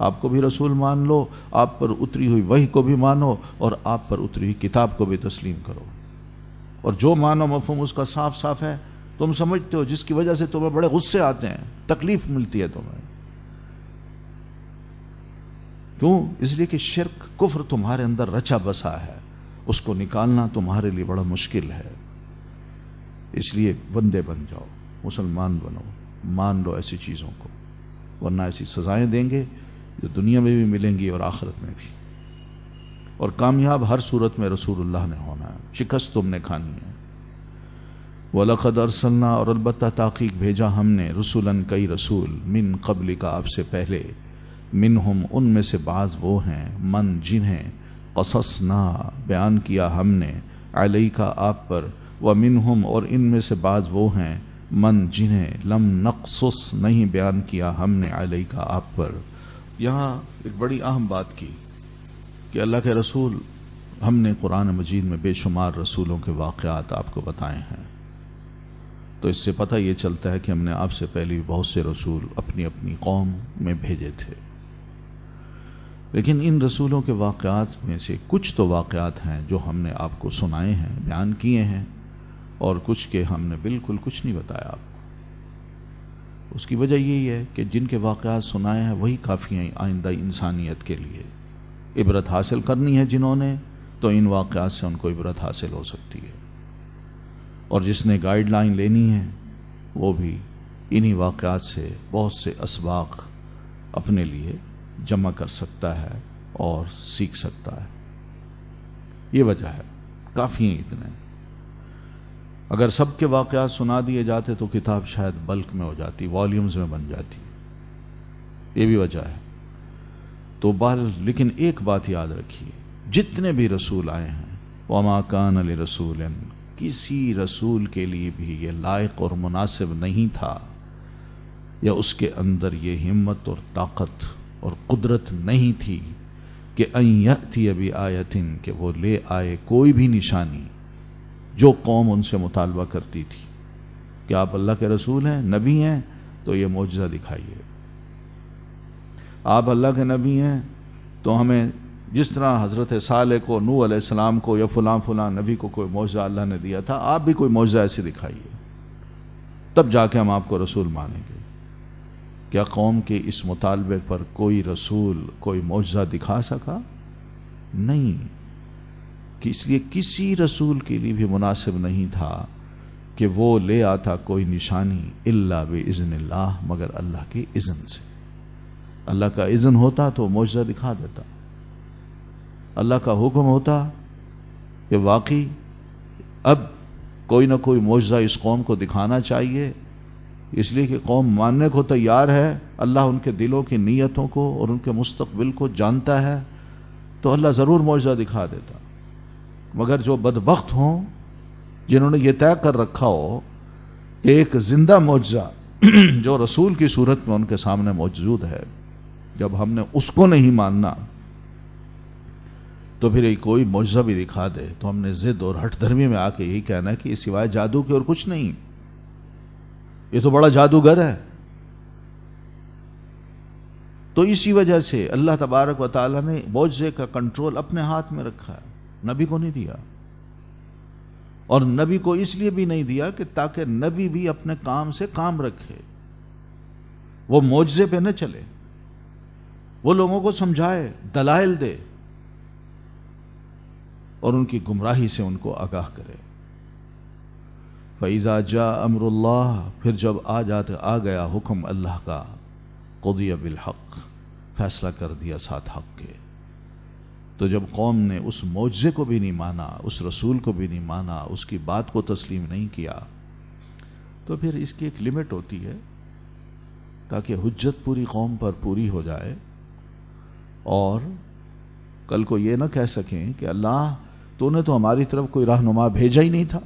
آپ کو بھی رسول مان لو، آپ پر اتری ہوئی وحی کو بھی مانو اور آپ پر اتری ہوئی کتاب کو بھی تسلیم کرو. اور جو مانو مفہوم اس کا صاف صاف ہے. تم سمجھتے ہو جس کی وجہ سے تمہیں بڑے غصے آتے ہیں، تکلیف ملتی ہے تمہیں. کیوں؟ اس لیے کہ شرک، کفر تمہارے اندر رچا بسا ہے، اس کو نکالنا تمہارے لیے بڑا مشکل ہے. اس لیے بندے بن جاؤ، مسلمان بنو، مان لو ایسی چیزوں کو، ورنہ ایسی سزائیں دیں گے جو دنیا میں بھی ملیں گی اور آخرت میں بھی. اور کامیاب ہر صورت میں رسول اللہ نے ہونا ہے، شکست تم نے کھانی ہے. وَلَقَدْ أَرْسَلْنَا، اور البتہ تحقیق بھیجا ہم نے، رسولاً کئی رسول، من قبل کا، آپ سے پہلے، منہم ان میں سے بعض وہ ہیں، من جنہیں، قصصنا بیان کیا ہم نے، علیک آپ پر، ومنہم اور ان میں سے بعض وہ ہیں، من جنہیں لم نقصص نہیں بیان کیا ہم نے، علیک آپ پر. یہاں ایک بڑی اہم بات کی کہ اللہ کے رسول، ہم نے قرآن مجید میں بے شمار رسولوں کے واقعات آپ کو بتائے ہیں. تو اس سے پتہ یہ چلتا ہے کہ ہم نے آپ سے پہلے بہت سے رسول اپنی اپنی قوم میں بھیجے تھے. لیکن ان رسولوں کے واقعات میں سے کچھ تو واقعات ہیں جو ہم نے آپ کو سنائے ہیں، بیان کیے ہیں، اور کچھ کے ہم نے بالکل کچھ نہیں بتایا آپ کو. اس کی وجہ یہی ہے کہ جن کے واقعات سنائے ہیں وہی کافی ہیں آئندہ انسانیت کے لیے. عبرت حاصل کرنی ہے جنہوں نے، تو ان واقعات سے ان کو عبرت حاصل ہو سکتی ہے. اور جس نے گائیڈ لائن لینی ہے وہ بھی انہی واقعات سے بہت سے اسباق اپنے لیے جمع کر سکتا ہے اور سیکھ سکتا ہے. یہ وجہ ہے، کافی ہیں اتنے. اگر سب کے واقعات سنا دیے جاتے تو کتاب شاید بلک میں ہو جاتی، والیومز میں بن جاتی، یہ بھی وجہ ہے۔ تو لیکن ایک بات یاد رکھیے، جتنے بھی رسول آئے ہیں، وَمَا كَانَ لِرَسُولٍ، کسی رسول کے لیے بھی یہ لائق اور مناسب نہیں تھا، یا اس کے اندر یہ ہمت اور طاقت اور قدرت نہیں تھی کہ ان یأتی بآیۃ، کہ وہ لے آئے کوئی بھی نشانی جو قوم ان سے مطالبہ کرتی تھی کہ آپ اللہ کے رسول ہیں، نبی ہیں، تو یہ معجزہ دکھائیے۔ آپ اللہ کے نبی ہیں تو ہمیں جس طرح حضرت صالح کو، نوح علیہ السلام کو، یا فلاں نبی کو کوئی معجزہ اللہ نے دیا تھا، آپ بھی کوئی معجزہ ایسے دکھائیے، تب جا کے ہم آپ کو رسول مانیں گے۔ کیا قوم کے اس مطالبے پر کوئی رسول کوئی معجزہ دکھا سکا؟ نہیں، کہ اس لیے کسی رسول کے لیے بھی مناسب نہیں تھا کہ وہ لے آتا کوئی نشانی الا باذن اللہ، مگر اللہ کے اذن سے۔ اللہ کا اذن ہوتا تو معجزہ دکھا دیتا، اللہ کا حکم ہوتا کہ واقعی اب کوئی نہ کوئی معجزہ اس قوم کو دکھانا چاہیے، اس لیے کہ قوم ماننے کو تیار ہے، اللہ ان کے دلوں کی نیتوں کو اور ان کے مستقبل کو جانتا ہے، تو اللہ ضرور معجزہ دکھا دیتا۔ مگر جو بدبخت ہوں، جنہوں نے یہ طے کر رکھا ہو کہ ایک زندہ معجزہ جو رسول کی صورت میں ان کے سامنے موجود ہے، جب ہم نے اس کو نہیں ماننا تو پھر کوئی معجزہ بھی دکھا دے تو ہم نے ضد اور ہٹ دھرمی میں آ کے یہی کہنا ہے کہ یہ سوائے جادو کے اور کچھ نہیں، یہ تو بڑا جادوگر ہے۔ تو اسی وجہ سے اللہ تبارک و تعالی نے معجزے کا کنٹرول اپنے ہاتھ میں رکھا ہے، نبی کو نہیں دیا۔ اور نبی کو اس لیے بھی نہیں دیا کہ تاکہ نبی بھی اپنے کام سے کام رکھے، وہ معجزے پہ نہ چلے، وہ لوگوں کو سمجھائے، دلائل دے اور ان کی گمراہی سے ان کو آگاہ کرے۔ فَإِذَا جَاءَ أَمْرُ اللَّهِ، پھر جب آ گیا حکم اللہ کا، قُضِيَ بِالْحَقِّ، فیصلہ کر دیا ساتھ حق کے۔ تو جب قوم نے اس معجزے کو بھی نہیں مانا، اس رسول کو بھی نہیں مانا، اس کی بات کو تسلیم نہیں کیا، تو پھر اس کی ایک لمٹ ہوتی ہے تاکہ حجت پوری قوم پر پوری ہو جائے، اور کل کو یہ نہ کہہ سکیں کہ اللہ تو نے تو ہماری طرف کوئی رہنما بھیجا ہی نہیں تھا،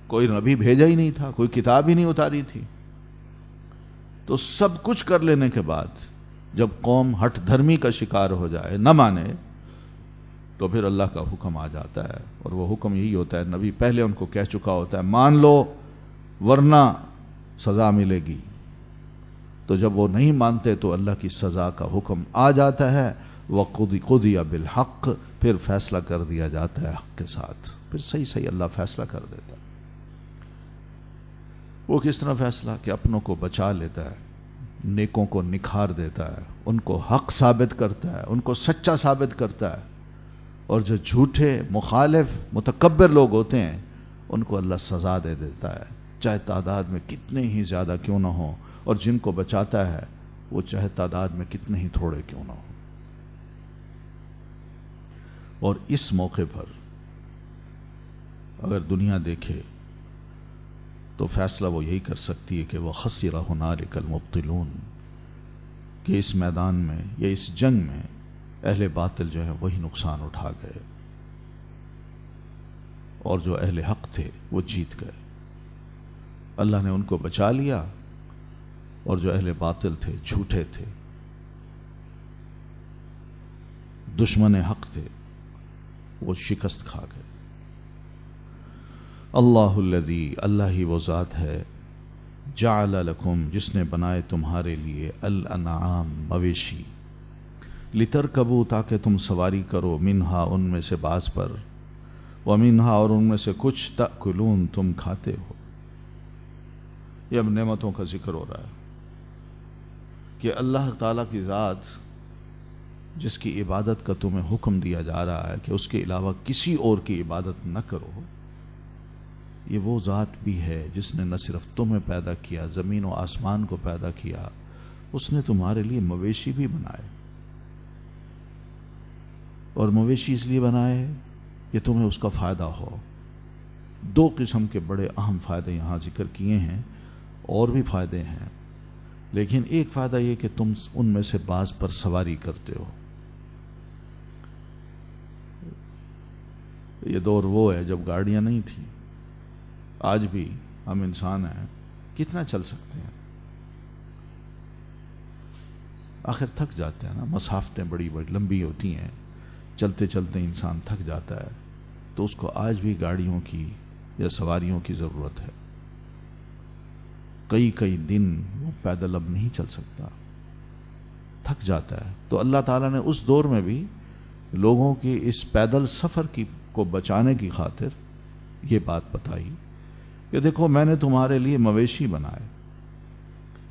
کوئی نبی بھیجا ہی نہیں تھا، کوئی کتاب ہی نہیں اتاری تھی۔ تو سب کچھ کر لینے کے بعد جب قوم ہٹ دھرمی کا شکار ہو جائے، نہ مانے، تو پھر اللہ کا حکم آ جاتا ہے، اور وہ حکم یہی ہوتا ہے، نبی پہلے ان کو کہہ چکا ہوتا ہے مان لو ورنہ سزا ملے گی۔ تو جب وہ نہیں مانتے تو اللہ کی سزا کا حکم آ جاتا ہے، وَقُضِيَ بِالْحَقِّ، پھر فیصلہ کر دیا جاتا ہے حق کے ساتھ، پھر صحیح اللہ فیصلہ کر دیتا ہے۔ وہ کس طرح فیصلہ؟ کہ اپنوں کو بچا لیتا ہے، نیکوں کو نکھار دیتا ہے، ان کو حق ثابت کرتا ہے، ان کو سچا ثابت کرتا ہے، اور جو جھوٹے مخالف متکبر لوگ ہوتے ہیں ان کو اللہ سزا دے دیتا ہے، چاہے تعداد میں کتنے ہی زیادہ کیوں نہ ہوں، اور جن کو بچاتا ہے وہ چاہے تعداد میں کتنے ہی تھوڑے کیوں نہ ہوں۔ اور اس موقع پر اگر دنیا دیکھے تو فیصلہ وہ یہی کر سکتی ہے کہ وہ خسر ہنالک المبطلون، کہ اس میدان میں یا اس جنگ میں اہل باطل جو ہے وہی نقصان اٹھا گئے، اور جو اہل حق تھے وہ جیت گئے۔ اللہ نے ان کو بچا لیا، اور جو اہل باطل تھے، جھوٹے تھے، دشمن حق تھے، وہ شکست کھا گئے۔ اللہ الذی، اللہ ہی وہ ذات ہے، جعل لکم، جس نے بنائے تمہارے لیے، الانعام، مویشی، لترکبوا، تاکہ تم سواری کرو، منہا، ان میں سے بعض پر، ومنہا، اور ان میں سے کچھ، تأکلون، تم کھاتے ہو۔ یہ اب نعمتوں کا ذکر ہو رہا ہے کہ اللہ تعالیٰ کی ذات جس کی عبادت کا تمہیں حکم دیا جا رہا ہے کہ اس کے علاوہ کسی اور کی عبادت نہ کرو، یہ وہ ذات بھی ہے جس نے نہ صرف تمہیں پیدا کیا، زمین و آسمان کو پیدا کیا، اس نے تمہارے لیے مویشی بھی بنائے، اور مویشی اس لیے بنائے کہ تمہیں اس کا فائدہ ہو، دو قسم کے بڑے اہم فائدے یہاں ذکر کیے ہیں، اور بھی فائدے ہیں، لیکن ایک فائدہ یہ کہ تم ان میں سے بعض پر سواری کرتے ہو۔ یہ دور وہ ہے جب گاڑیاں نہیں تھیں، آج بھی ہم انسان ہیں، کتنا چل سکتے ہیں؟ آخر تھک جاتے ہیں نا، مسافتیں بڑی بڑی لمبی ہوتی ہیں، چلتے چلتے انسان تھک جاتا ہے، تو اس کو آج بھی گاڑیوں کی یا سواریوں کی ضرورت ہے۔ کئی کئی دن وہ پیدل اب نہیں چل سکتا، تھک جاتا ہے۔ تو اللہ تعالیٰ نے اس دور میں بھی لوگوں کی اس پیدل سفر کو بچانے کی خاطر یہ بات بتائی کہ دیکھو میں نے تمہارے لیے مویشی بنائے،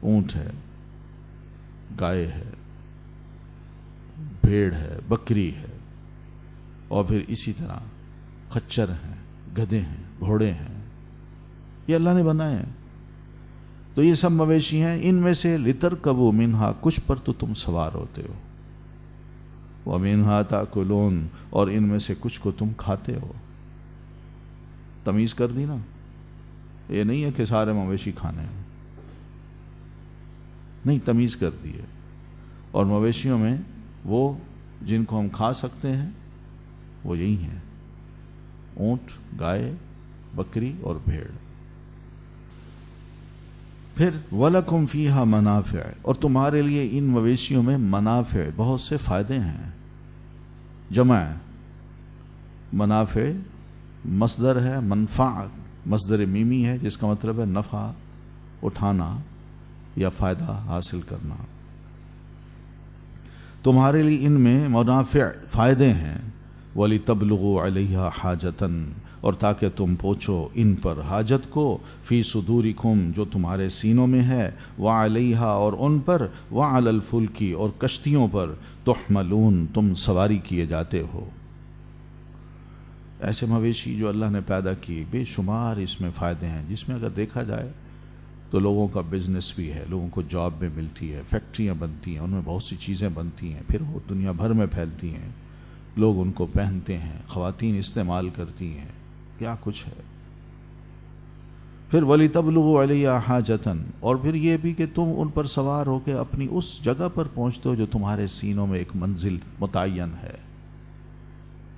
اونٹ ہے، گائے ہے، بھیڑ ہے، بکری ہے، اور پھر اسی طرح خچر ہیں، گدھے ہیں، گھوڑے ہیں، یہ اللہ نے بنائے ہیں۔ تو یہ سب مویشی ہیں، ان میں سے لِتَرْكَبُوا مِنْهَا، کچھ پر تو تم سوار ہوتے ہو، وَمِنْهَا تَأْكُلُونَ، اور ان میں سے کچھ کو تم کھاتے ہو۔ تمیز کر دی نا، یہ نہیں ہے کہ سارے مویشی کھانے ہیں، نہیں، تمیز کر دی ہے۔ اور مویشیوں میں وہ جن کو ہم کھا سکتے ہیں وہ یہی ہیں، اونٹ، گائے، بکری اور بھیڑ۔ پھر وَلَكُمْ فِيهَا مَنَافِعُ، اور تمہارے لیے ان مویشیوں میں منافع، بہت سے فائدے ہیں۔ جمع منافع، مصدر ہے منفعت، مصدر میمی ہے جس کا مطلب ہے نفع اٹھانا یا فائدہ حاصل کرنا۔ تمہارے لیے ان میں منافع، فائدے ہیں۔ وَلِتَبْلُغُوا عَلَيْهَا حَاجَةً، اور تاکہ تم پہنچو ان پر حاجت کو، فی صدورکم، جو تمہارے سینوں میں ہے، وعلیہا، اور ان پر، وعلی الفلکی، اور کشتیوں پر، تحملون، تم سواری کیے جاتے ہو۔ ایسے مویشی جو اللہ نے پیدا کی، بے شمار اس میں فائدے ہیں، جس میں اگر دیکھا جائے تو لوگوں کا بزنس بھی ہے، لوگوں کو جاب بھی ملتی ہے، فیکٹریاں بنتی ہیں، ان میں بہت سی چیزیں بنتی ہیں، پھر وہ دنیا بھر میں پھیلتی ہیں، لوگ ان کو پہنتے ہیں، خواتین استعمال کرتی ہیں، کیا کچھ ہے۔ پھر وَلِتَبْلُغُوا عَلَيْهَا حَاجَةً، اور پھر یہ بھی کہ تم ان پر سوار ہو کے اپنی اس جگہ پر پہنچتے ہو جو تمہارے سینوں میں ایک منزل متعین ہے،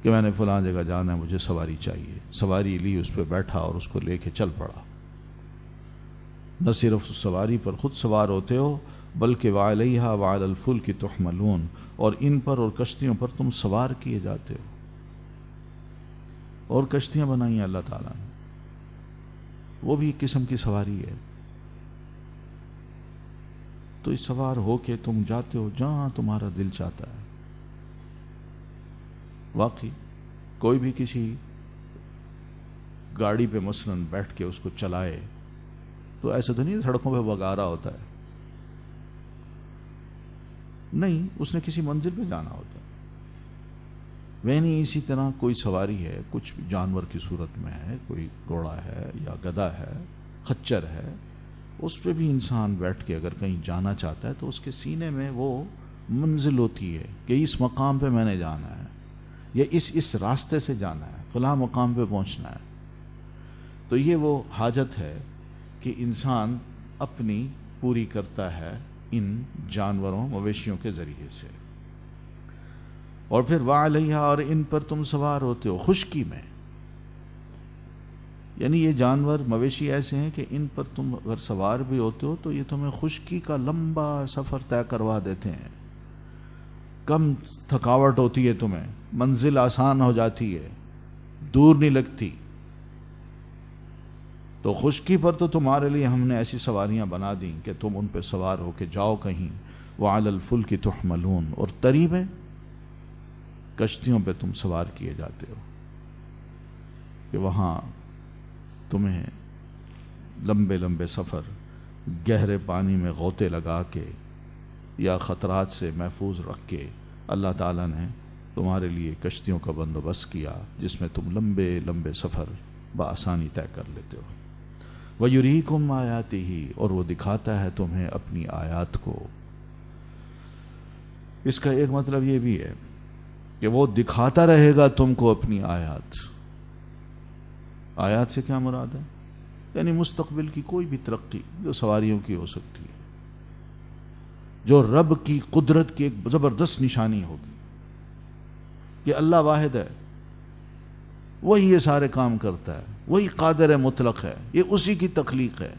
کہ میں نے فلاں جگہ جانا ہے، مجھے سواری چاہیے، سواری لی، اس پہ بیٹھا اور اس کو لے کے چل پڑا۔ نہ صرف اس سواری پر خود سوار ہوتے ہو، بلکہ وَعَلَيْهَا وَعَلَى الْفُلْكِ تُحْمَلُونَ، اور ان پر اور کشتیوں پر تم سوار کیے جاتے ہو۔ اور کشتیاں بنائی ہیں اللہ تعالیٰ نے، وہ بھی ایک قسم کی سواری ہے۔ تو اس سوار ہو کے تم جاتے ہو جہاں تمہارا دل چاہتا ہے۔ واقعی کوئی بھی کسی گاڑی پہ مثلاً بیٹھ کے اس کو چلائے تو ایسا تو نہیں سڑکوں پہ بگا رہا ہوتا ہے، نہیں، اس نے کسی منزل پہ جانا ہوتا ہے۔ وہیں اسی طرح کوئی سواری ہے، کچھ جانور کی صورت میں ہے، کوئی گھوڑا ہے یا گدھا ہے، خچر ہے، اس پہ بھی انسان بیٹھ کے اگر کہیں جانا چاہتا ہے تو اس کے سینے میں وہ منزل ہوتی ہے کہ اس مقام پہ میں نے جانا ہے، یا اس راستے سے جانا ہے، فلاں مقام پہ پہنچنا ہے۔ تو یہ وہ حاجت ہے کہ انسان اپنی پوری کرتا ہے ان جانوروں، مویشیوں کے ذریعے سے۔ اور پھر وعلیہا، اور ان پر تم سوار ہوتے ہو خشکی میں، یعنی یہ جانور مویشی ایسے ہیں کہ ان پر تم اگر سوار بھی ہوتے ہو تو یہ تمہیں خشکی کا لمبا سفر طے کروا دیتے ہیں، کم تھکاوٹ ہوتی ہے، تمہیں منزل آسان ہو جاتی ہے، دور نہیں لگتی۔ تو خشکی پر تو تمہارے لیے ہم نے ایسی سواریاں بنا دیں کہ تم ان پہ سوار ہو کے جاؤ کہیں۔ وعلی الفلک تحملون، اور تری میں، کشتیوں پہ تم سوار کیے جاتے ہو کہ وہاں تمہیں لمبے لمبے سفر، گہرے پانی میں غوطے لگا کے یا خطرات سے محفوظ رکھ کے اللہ تعالیٰ نے تمہارے لیے کشتیوں کا بندوبست کیا، جس میں تم لمبے لمبے سفر بآسانی طے کر لیتے ہو۔ وَيُرِيكُمْ آيَاتِهِ، اور وہ دکھاتا ہے تمہیں اپنی آیات کو۔ اس کا ایک مطلب یہ بھی ہے کہ وہ دکھاتا رہے گا تم کو اپنی آیات، آیات سے کیا مراد ہے؟ یعنی مستقبل کی کوئی بھی ترقی جو سواریوں کی ہو سکتی ہے، جو رب کی قدرت کی ایک زبردست نشانی ہوگی کہ اللہ واحد ہے، وہی یہ سارے کام کرتا ہے، وہی قادر مطلق ہے، یہ اسی کی تخلیق ہے،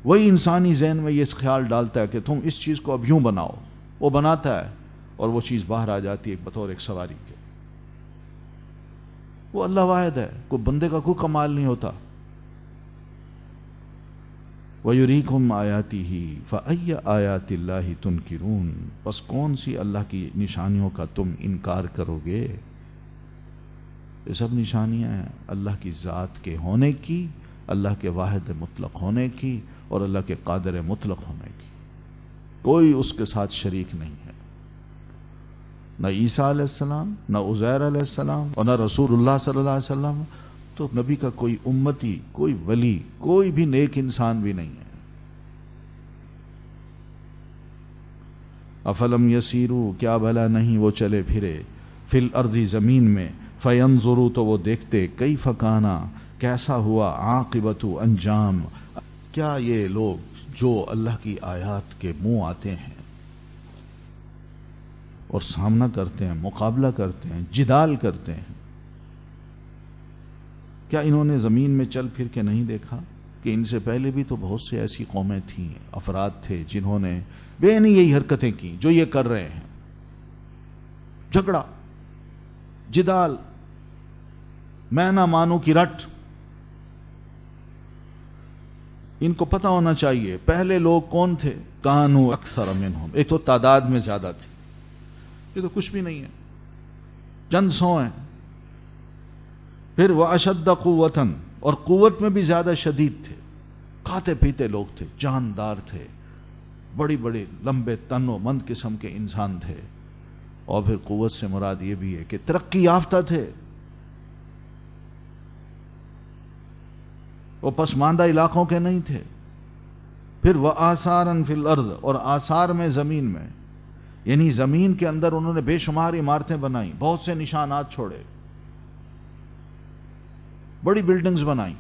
وہی انسانی ذہن میں یہ خیال ڈالتا ہے کہ تم اس چیز کو اب یوں بناؤ، وہ بناتا ہے اور وہ چیز باہر آ جاتی ہے بطور ایک سواری کے۔ وہ اللہ واحد ہے، کوئی بندے کا کوئی کمال نہیں ہوتا۔ وَيُرِيكُمْ آيَاتِهِ فَأَيَّ آيَاتِ اللَّهِ تُنْكِرُونَ، پس کون سی اللہ کی نشانیوں کا تم انکار کرو گے؟ یہ سب نشانیاں ہیں اللہ کی ذات کے ہونے کی، اللہ کے واحد مطلق ہونے کی، اور اللہ کے قادر مطلق ہونے کی۔ کوئی اس کے ساتھ شریک نہیں ہے، نہ عیسیٰ علیہ السلام، نہ عزیر علیہ السلام، اور نہ رسول اللہ صلی اللہ علیہ وسلم۔ تو نبی کا کوئی امتی، کوئی ولی، کوئی بھی نیک انسان بھی نہیں ہے۔ افلم یسیروا، کیا بھلا نہیں وہ چلے پھرے، فی الارض زمین میں، فینظروا تو وہ دیکھتے، کیف کان کیسا ہوا، عاقبت انجام، کیا یہ لوگ جو اللہ کی آیات کے منہ آتے ہیں اور سامنا کرتے ہیں، مقابلہ کرتے ہیں، جدال کرتے ہیں، کیا انہوں نے زمین میں چل پھر کے نہیں دیکھا کہ ان سے پہلے بھی تو بہت سے ایسی قومیں تھیں، افراد تھے جنہوں نے بے نہیں یہی حرکتیں کی جو یہ کر رہے ہیں، جھگڑا، جدال، میں نہ مانوں کی رٹ۔ ان کو پتہ ہونا چاہیے پہلے لوگ کون تھے، کانوا اکثر منہم، ایک تو تعداد میں زیادہ تھی، یہ تو کچھ بھی نہیں ہے، چند سو ہیں، پھر واشد قوتاً، اور قوت میں بھی زیادہ شدید تھے، کھاتے پیتے لوگ تھے، جاندار تھے، بڑی بڑی لمبے تن و مند قسم کے انسان تھے، اور پھر قوت سے مراد یہ بھی ہے کہ ترقی یافتہ تھے، وہ پسماندہ علاقوں کے نہیں تھے۔ پھر وآثاراً فی الارض، اور آثار میں زمین میں، یعنی زمین کے اندر انہوں نے بے شمار عمارتیں بنائیں، بہت سے نشانات چھوڑے، بڑی بلڈنگز بنائیں۔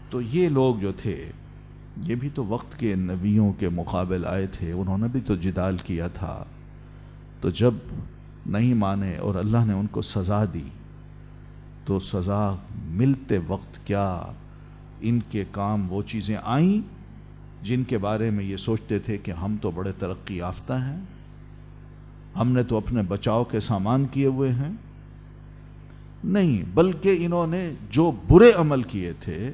تو یہ لوگ جو تھے یہ بھی تو وقت کے نبیوں کے مقابل آئے تھے، انہوں نے بھی تو جدال کیا تھا، تو جب نہیں مانے اور اللہ نے ان کو سزا دی، تو سزا ملتے وقت کیا ان کے کام وہ چیزیں آئیں جن کے بارے میں یہ سوچتے تھے کہ ہم تو بڑے ترقی یافتہ ہیں، ہم نے تو اپنے بچاؤ کے سامان کیے ہوئے ہیں؟ نہیں، بلکہ انہوں نے جو برے عمل کیے تھے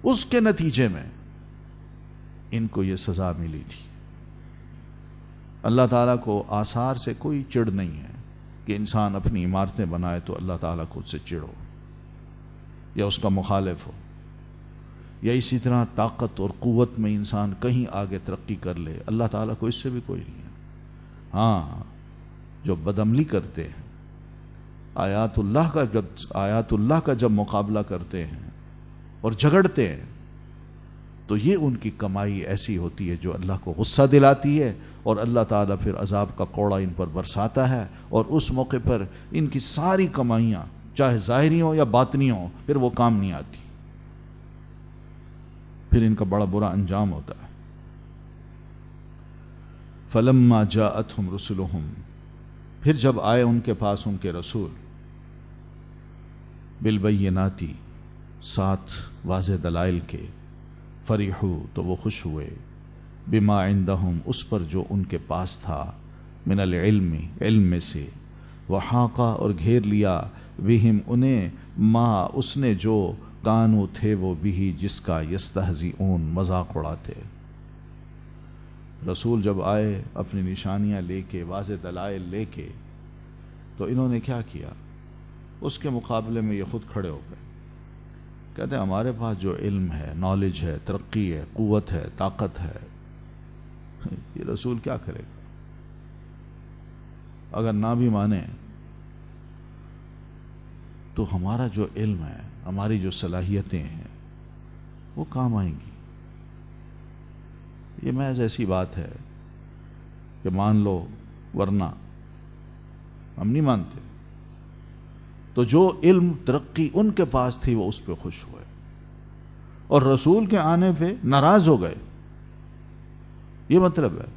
اس کے نتیجے میں ان کو یہ سزا ملی تھی۔ اللہ تعالیٰ کو آثار سے کوئی چڑ نہیں ہے کہ انسان اپنی عمارتیں بنائے تو اللہ تعالیٰ کو اس سے چڑ ہو یا اس کا مخالف ہو، یا اسی طرح طاقت اور قوت میں انسان کہیں آگے ترقی کر لے، اللہ تعالیٰ کو اس سے بھی کوئی نہیں ہے۔ ہاں، جو بدعملی کرتے ہیں، آیات اللہ کا جب مقابلہ کرتے ہیں اور جھگڑتے ہیں، تو یہ ان کی کمائی ایسی ہوتی ہے جو اللہ کو غصہ دلاتی ہے، اور اللہ تعالیٰ پھر عذاب کا کوڑا ان پر برساتا ہے، اور اس موقع پر ان کی ساری کمائیاں چاہے ظاہری ہوں یا باطنی ہوں پھر وہ کام نہیں آتی، پھر ان کا بڑا برا انجام ہوتا ہے۔ فَلَمَّا جَاءَتْهُمْ رُسُلُهُمْ، پھر جب آئے ان کے پاس ان کے رسول، بالبیناتی، ساتھ واضح دلائل کے، فریحو، تو وہ خوش ہوئے، بما عندہم، اس پر جو ان کے پاس تھا، من العلم، علم میں سے، وحاقہ، اور گھیر لیا، بہم، انہیں، ما، اس نے جو، کانو، تھے وہ، بھی، جس کا، یستہزئون، مذاق اڑاتے۔ رسول جب آئے اپنی نشانیاں لے کے، واضح دلائل لے کے، تو انہوں نے کیا کیا؟ اس کے مقابلے میں یہ خود کھڑے ہو گئے، کہتے ہیں ہمارے پاس جو علم ہے، نالج ہے، ترقی ہے، قوت ہے، طاقت ہے، یہ رسول کیا کرے گا؟ اگر نہ بھی مانے تو ہمارا جو علم ہے، ہماری جو صلاحیتیں ہیں، وہ کام آئیں گی۔ یہ محض ایسی بات ہے کہ مان لو، ورنہ ہم نہیں مانتے۔ تو جو علم ترقی ان کے پاس تھی وہ اس پہ خوش ہوئے، اور رسول کے آنے پہ ناراض ہو گئے. یہ مطلب ہے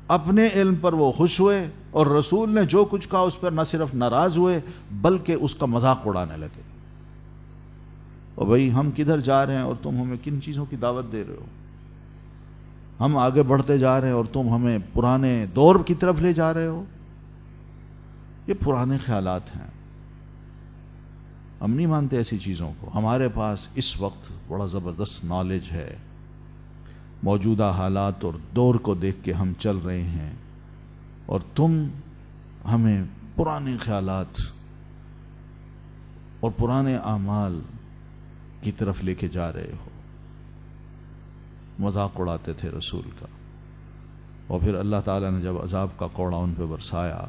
اپنے علم پر وہ خوش ہوئے، اور رسول نے جو کچھ کہا اس پر نہ صرف ناراض ہوئے بلکہ اس کا مذاق اڑانے لگے. اور بھئی ہم کدھر جا رہے ہیں اور تم ہمیں کن چیزوں کی دعوت دے رہے ہو؟ ہم آگے بڑھتے جا رہے ہیں اور تم ہمیں پرانے دور کی طرف لے جا رہے ہو. یہ پرانے خیالات ہیں، ہم نہیں مانتے ایسی چیزوں کو. ہمارے پاس اس وقت بڑا زبردست نالج ہے، موجودہ حالات اور دور کو دیکھ کے ہم چل رہے ہیں، اور تم ہمیں پرانے خیالات اور پرانے اعمال کی طرف لے کے جا رہے ہو. مذاق اڑاتے تھے رسول کا. اور پھر اللہ تعالیٰ نے جب عذاب کا کوڑا ان پہ برسایا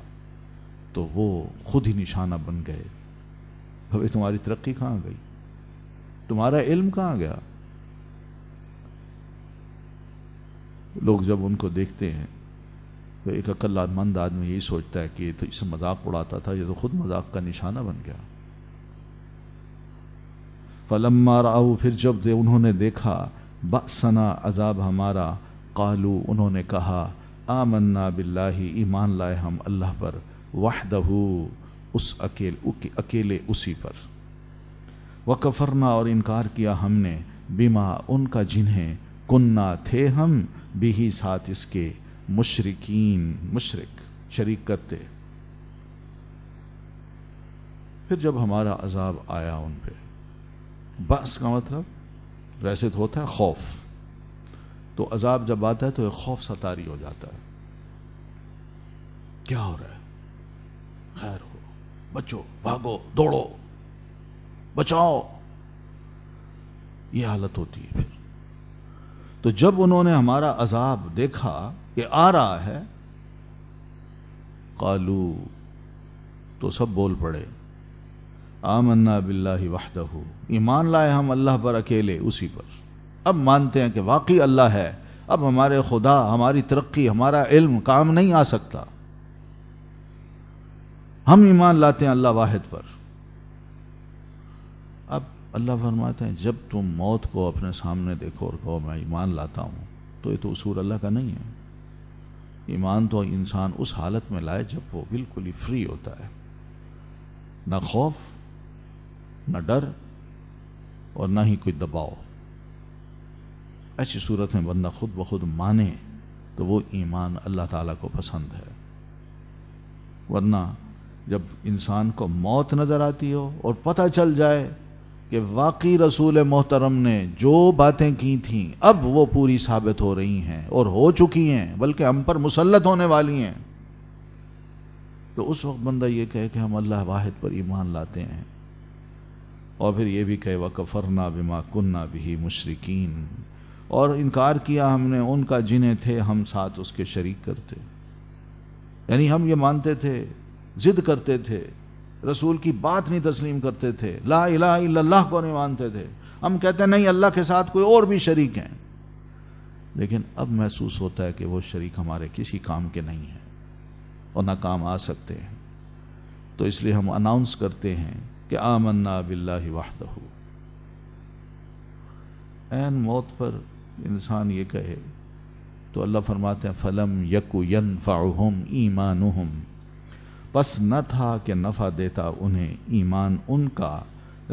تو وہ خود ہی نشانہ بن گئے. ابھی تمہاری ترقی کہاں گئی؟ تمہارا علم کہاں گیا؟ لوگ جب ان کو دیکھتے ہیں تو ایک عقل مند آدمی یہی سوچتا ہے کہ یہ تو اس مذاق اڑاتا تھا، یہ تو خود مذاق کا نشانہ بن گیا. فلما رأوا، پھر جب انہوں نے دیکھا، بأسنا، عذاب ہمارا، قالوا، انہوں نے کہا، آمنا باللہ، ایمان لائے ہم اللہ پر، وحدہ، اس اکیلے اسی پر، وکفرنا، اور انکار کیا ہم نے، بما، ان کا جنہیں، کننا، تھے ہم، بھی، ساتھ اس کے، مشرکین، مشرک، شریک کرتے. پھر جب ہمارا عذاب آیا ان پہ، بأس کا مطلب ویسے تو ہوتا ہے خوف، تو عذاب جب آتا ہے تو ایک خوف سا طاری ہو جاتا ہے. کیا ہو رہا ہے؟ خیر ہو، بچو، بھاگو، دوڑو، بچاؤ، یہ حالت ہوتی ہے. پھر تو جب انہوں نے ہمارا عذاب دیکھا کہ آ رہا ہے، قالو، تو سب بول پڑے، آمنا باللہ وحدہ، ایمان لائے ہم اللہ پر اکیلے اسی پر. اب مانتے ہیں کہ واقعی اللہ ہے، اب ہمارے خدا، ہماری ترقی، ہمارا علم کام نہیں آ سکتا، ہم ایمان لاتے ہیں اللہ واحد پر. اب اللہ فرماتے ہیں جب تم موت کو اپنے سامنے دیکھو اور کہو میں ایمان لاتا ہوں، تو یہ تو اصول اللہ کا نہیں ہے. ایمان تو انسان اس حالت میں لائے جب وہ بالکل ہی فری ہوتا ہے، نہ خوف، نہ ڈر، اور نہ ہی کوئی دباؤ. ایسی صورت میں بندہ خود بخود مانے تو وہ ایمان اللہ تعالیٰ کو پسند ہے. ورنہ جب انسان کو موت نظر آتی ہو اور پتہ چل جائے کہ واقعی رسول محترم نے جو باتیں کی تھیں اب وہ پوری ثابت ہو رہی ہیں اور ہو چکی ہیں، بلکہ ہم پر مسلط ہونے والی ہیں، تو اس وقت بندہ یہ کہے کہ ہم اللہ واحد پر ایمان لاتے ہیں، اور پھر یہ بھی کہے وَكَفَرْنَا بِمَا كُنَّا بِهِ مُشْرِكِينَ، اور انکار کیا ہم نے ان کا جنہیں تھے ہم ساتھ اس کے شریک کرتے. یعنی ہم یہ مانتے تھے، ضد کرتے تھے، رسول کی بات نہیں تسلیم کرتے تھے، لا الہ الا اللہ کو نہیں مانتے تھے. ہم کہتے ہیں نہیں، اللہ کے ساتھ کوئی اور بھی شریک ہیں، لیکن اب محسوس ہوتا ہے کہ وہ شریک ہمارے کسی کام کے نہیں ہیں اور نہ کام آ سکتے ہیں. تو اس لیے ہم اناؤنس کرتے ہیں کہ آمنا باللہ وحدہ. عین موت پر انسان یہ کہے تو اللہ فرماتے ہیں فَلَمْ يَكُ يَنْفَعُهُمْ إِيمَانُهُمْ، پس نہ تھا کہ نفع دیتا انہیں ایمان ان کا،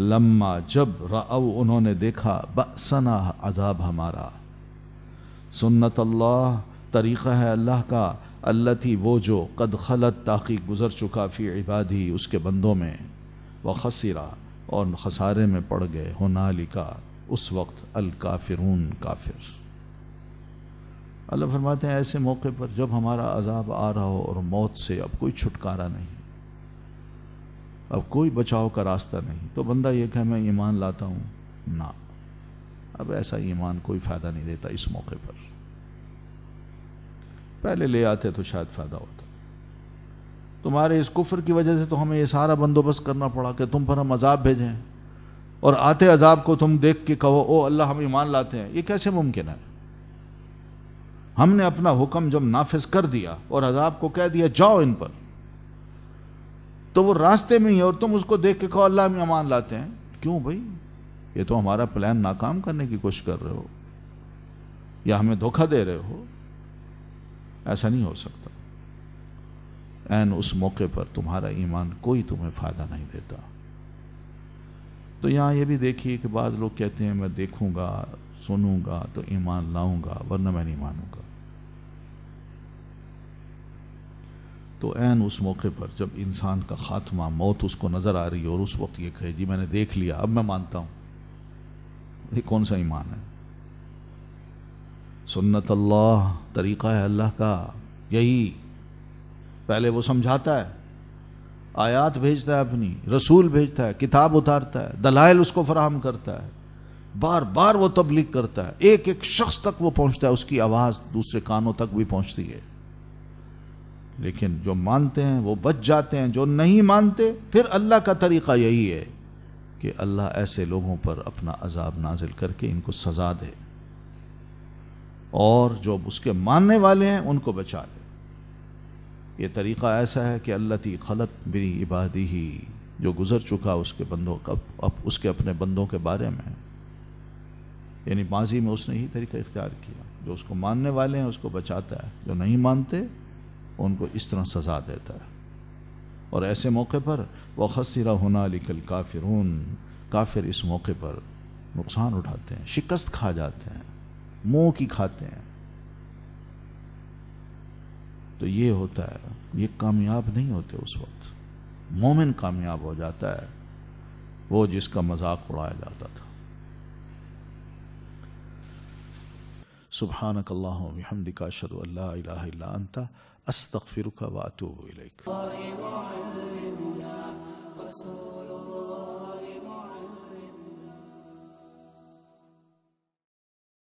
لما، جب، رأو، انہوں نے دیکھا، بأسنا، عذاب ہمارا. سنت اللہ، طریقہ ہے اللہ کا، التی، وہ جو، قد خلت، تحقیق گزر چکا، فی عبادی، اس کے بندوں میں، وخسرا، اور خسارے میں پڑ گئے، ہنالکا، اس وقت، الکافرون، کافر. اللہ فرماتے ہیں ایسے موقع پر جب ہمارا عذاب آ رہا ہو اور موت سے اب کوئی چھٹکارا نہیں، اب کوئی بچاؤ کا راستہ نہیں، تو بندہ یہ کہ میں ایمان لاتا ہوں، نہ، اب ایسا ایمان کوئی فائدہ نہیں دیتا اس موقع پر. پہلے لے آتے تو شاید فائدہ ہوتا. تمہارے اس کفر کی وجہ سے تو ہمیں یہ سارا بندوبست کرنا پڑا کہ تم پر ہم عذاب بھیجیں، اور آتے عذاب کو تم دیکھ کے کہو او اللہ ہم ایمان لاتے ہیں. یہ کیسے ممکن ہے؟ ہم نے اپنا حکم جب نافذ کر دیا اور عذاب کو کہہ دیا جاؤ ان پر، تو وہ راستے میں ہی ہے اور تم اس کو دیکھ کے کہو اللہ میں ایمان لاتے ہیں. کیوں بھائی؟ یہ تو ہمارا پلان ناکام کرنے کی کوشش کر رہے ہو یا ہمیں دھوکہ دے رہے ہو. ایسا نہیں ہو سکتا. این اس موقع پر تمہارا ایمان کوئی تمہیں فائدہ نہیں دیتا. تو یہاں یہ بھی دیکھیے کہ بعض لوگ کہتے ہیں میں دیکھوں گا سنوں گا تو ایمان لاؤں گا ورنہ میں نہیں مانوں گا. تو این اس موقع پر جب انسان کا خاتمہ موت اس کو نظر آ رہی ہے اور اس وقت یہ کہے جی میں نے دیکھ لیا اب میں مانتا ہوں، یہ کون سا ایمان ہے؟ سنت اللہ، طریقہ ہے اللہ کا یہی. پہلے وہ سمجھاتا ہے، آیات بھیجتا ہے، اپنی رسول بھیجتا ہے، کتاب اتارتا ہے، دلائل اس کو فراہم کرتا ہے، بار بار وہ تبلیغ کرتا ہے، ایک ایک شخص تک وہ پہنچتا ہے، اس کی آواز دوسرے کانوں تک بھی پہنچتی ہے. لیکن جو مانتے ہیں وہ بچ جاتے ہیں، جو نہیں مانتے پھر اللہ کا طریقہ یہی ہے کہ اللہ ایسے لوگوں پر اپنا عذاب نازل کر کے ان کو سزا دے اور جو اس کے ماننے والے ہیں ان کو بچا لے. یہ طریقہ ایسا ہے کہ اللتی خلت بی عبادی، جو گزر چکا اس کے بندوں کا، اس کے اپنے بندوں کے بارے میں، یعنی ماضی میں اس نے یہی طریقہ اختیار کیا. جو اس کو ماننے والے ہیں اس کو بچاتا ہے، جو نہیں مانتے ان کو اس طرح سزا دیتا ہے. اور ایسے موقع پر وَخَسِرَ هُنَالِكَ الْكَافِرُونَ، کافر اس موقع پر نقصان اٹھاتے ہیں، شکست کھا جاتے ہیں، منہ کی کھاتے ہیں. تو یہ ہوتا ہے، یہ کامیاب نہیں ہوتے اس وقت. مومن کامیاب ہو جاتا ہے، وہ جس کا مذاق اڑایا جاتا تھا. سبحانک اللہم و بحمدک اشہد ان لا الہ الا انت استغفرک و اتوب الیک.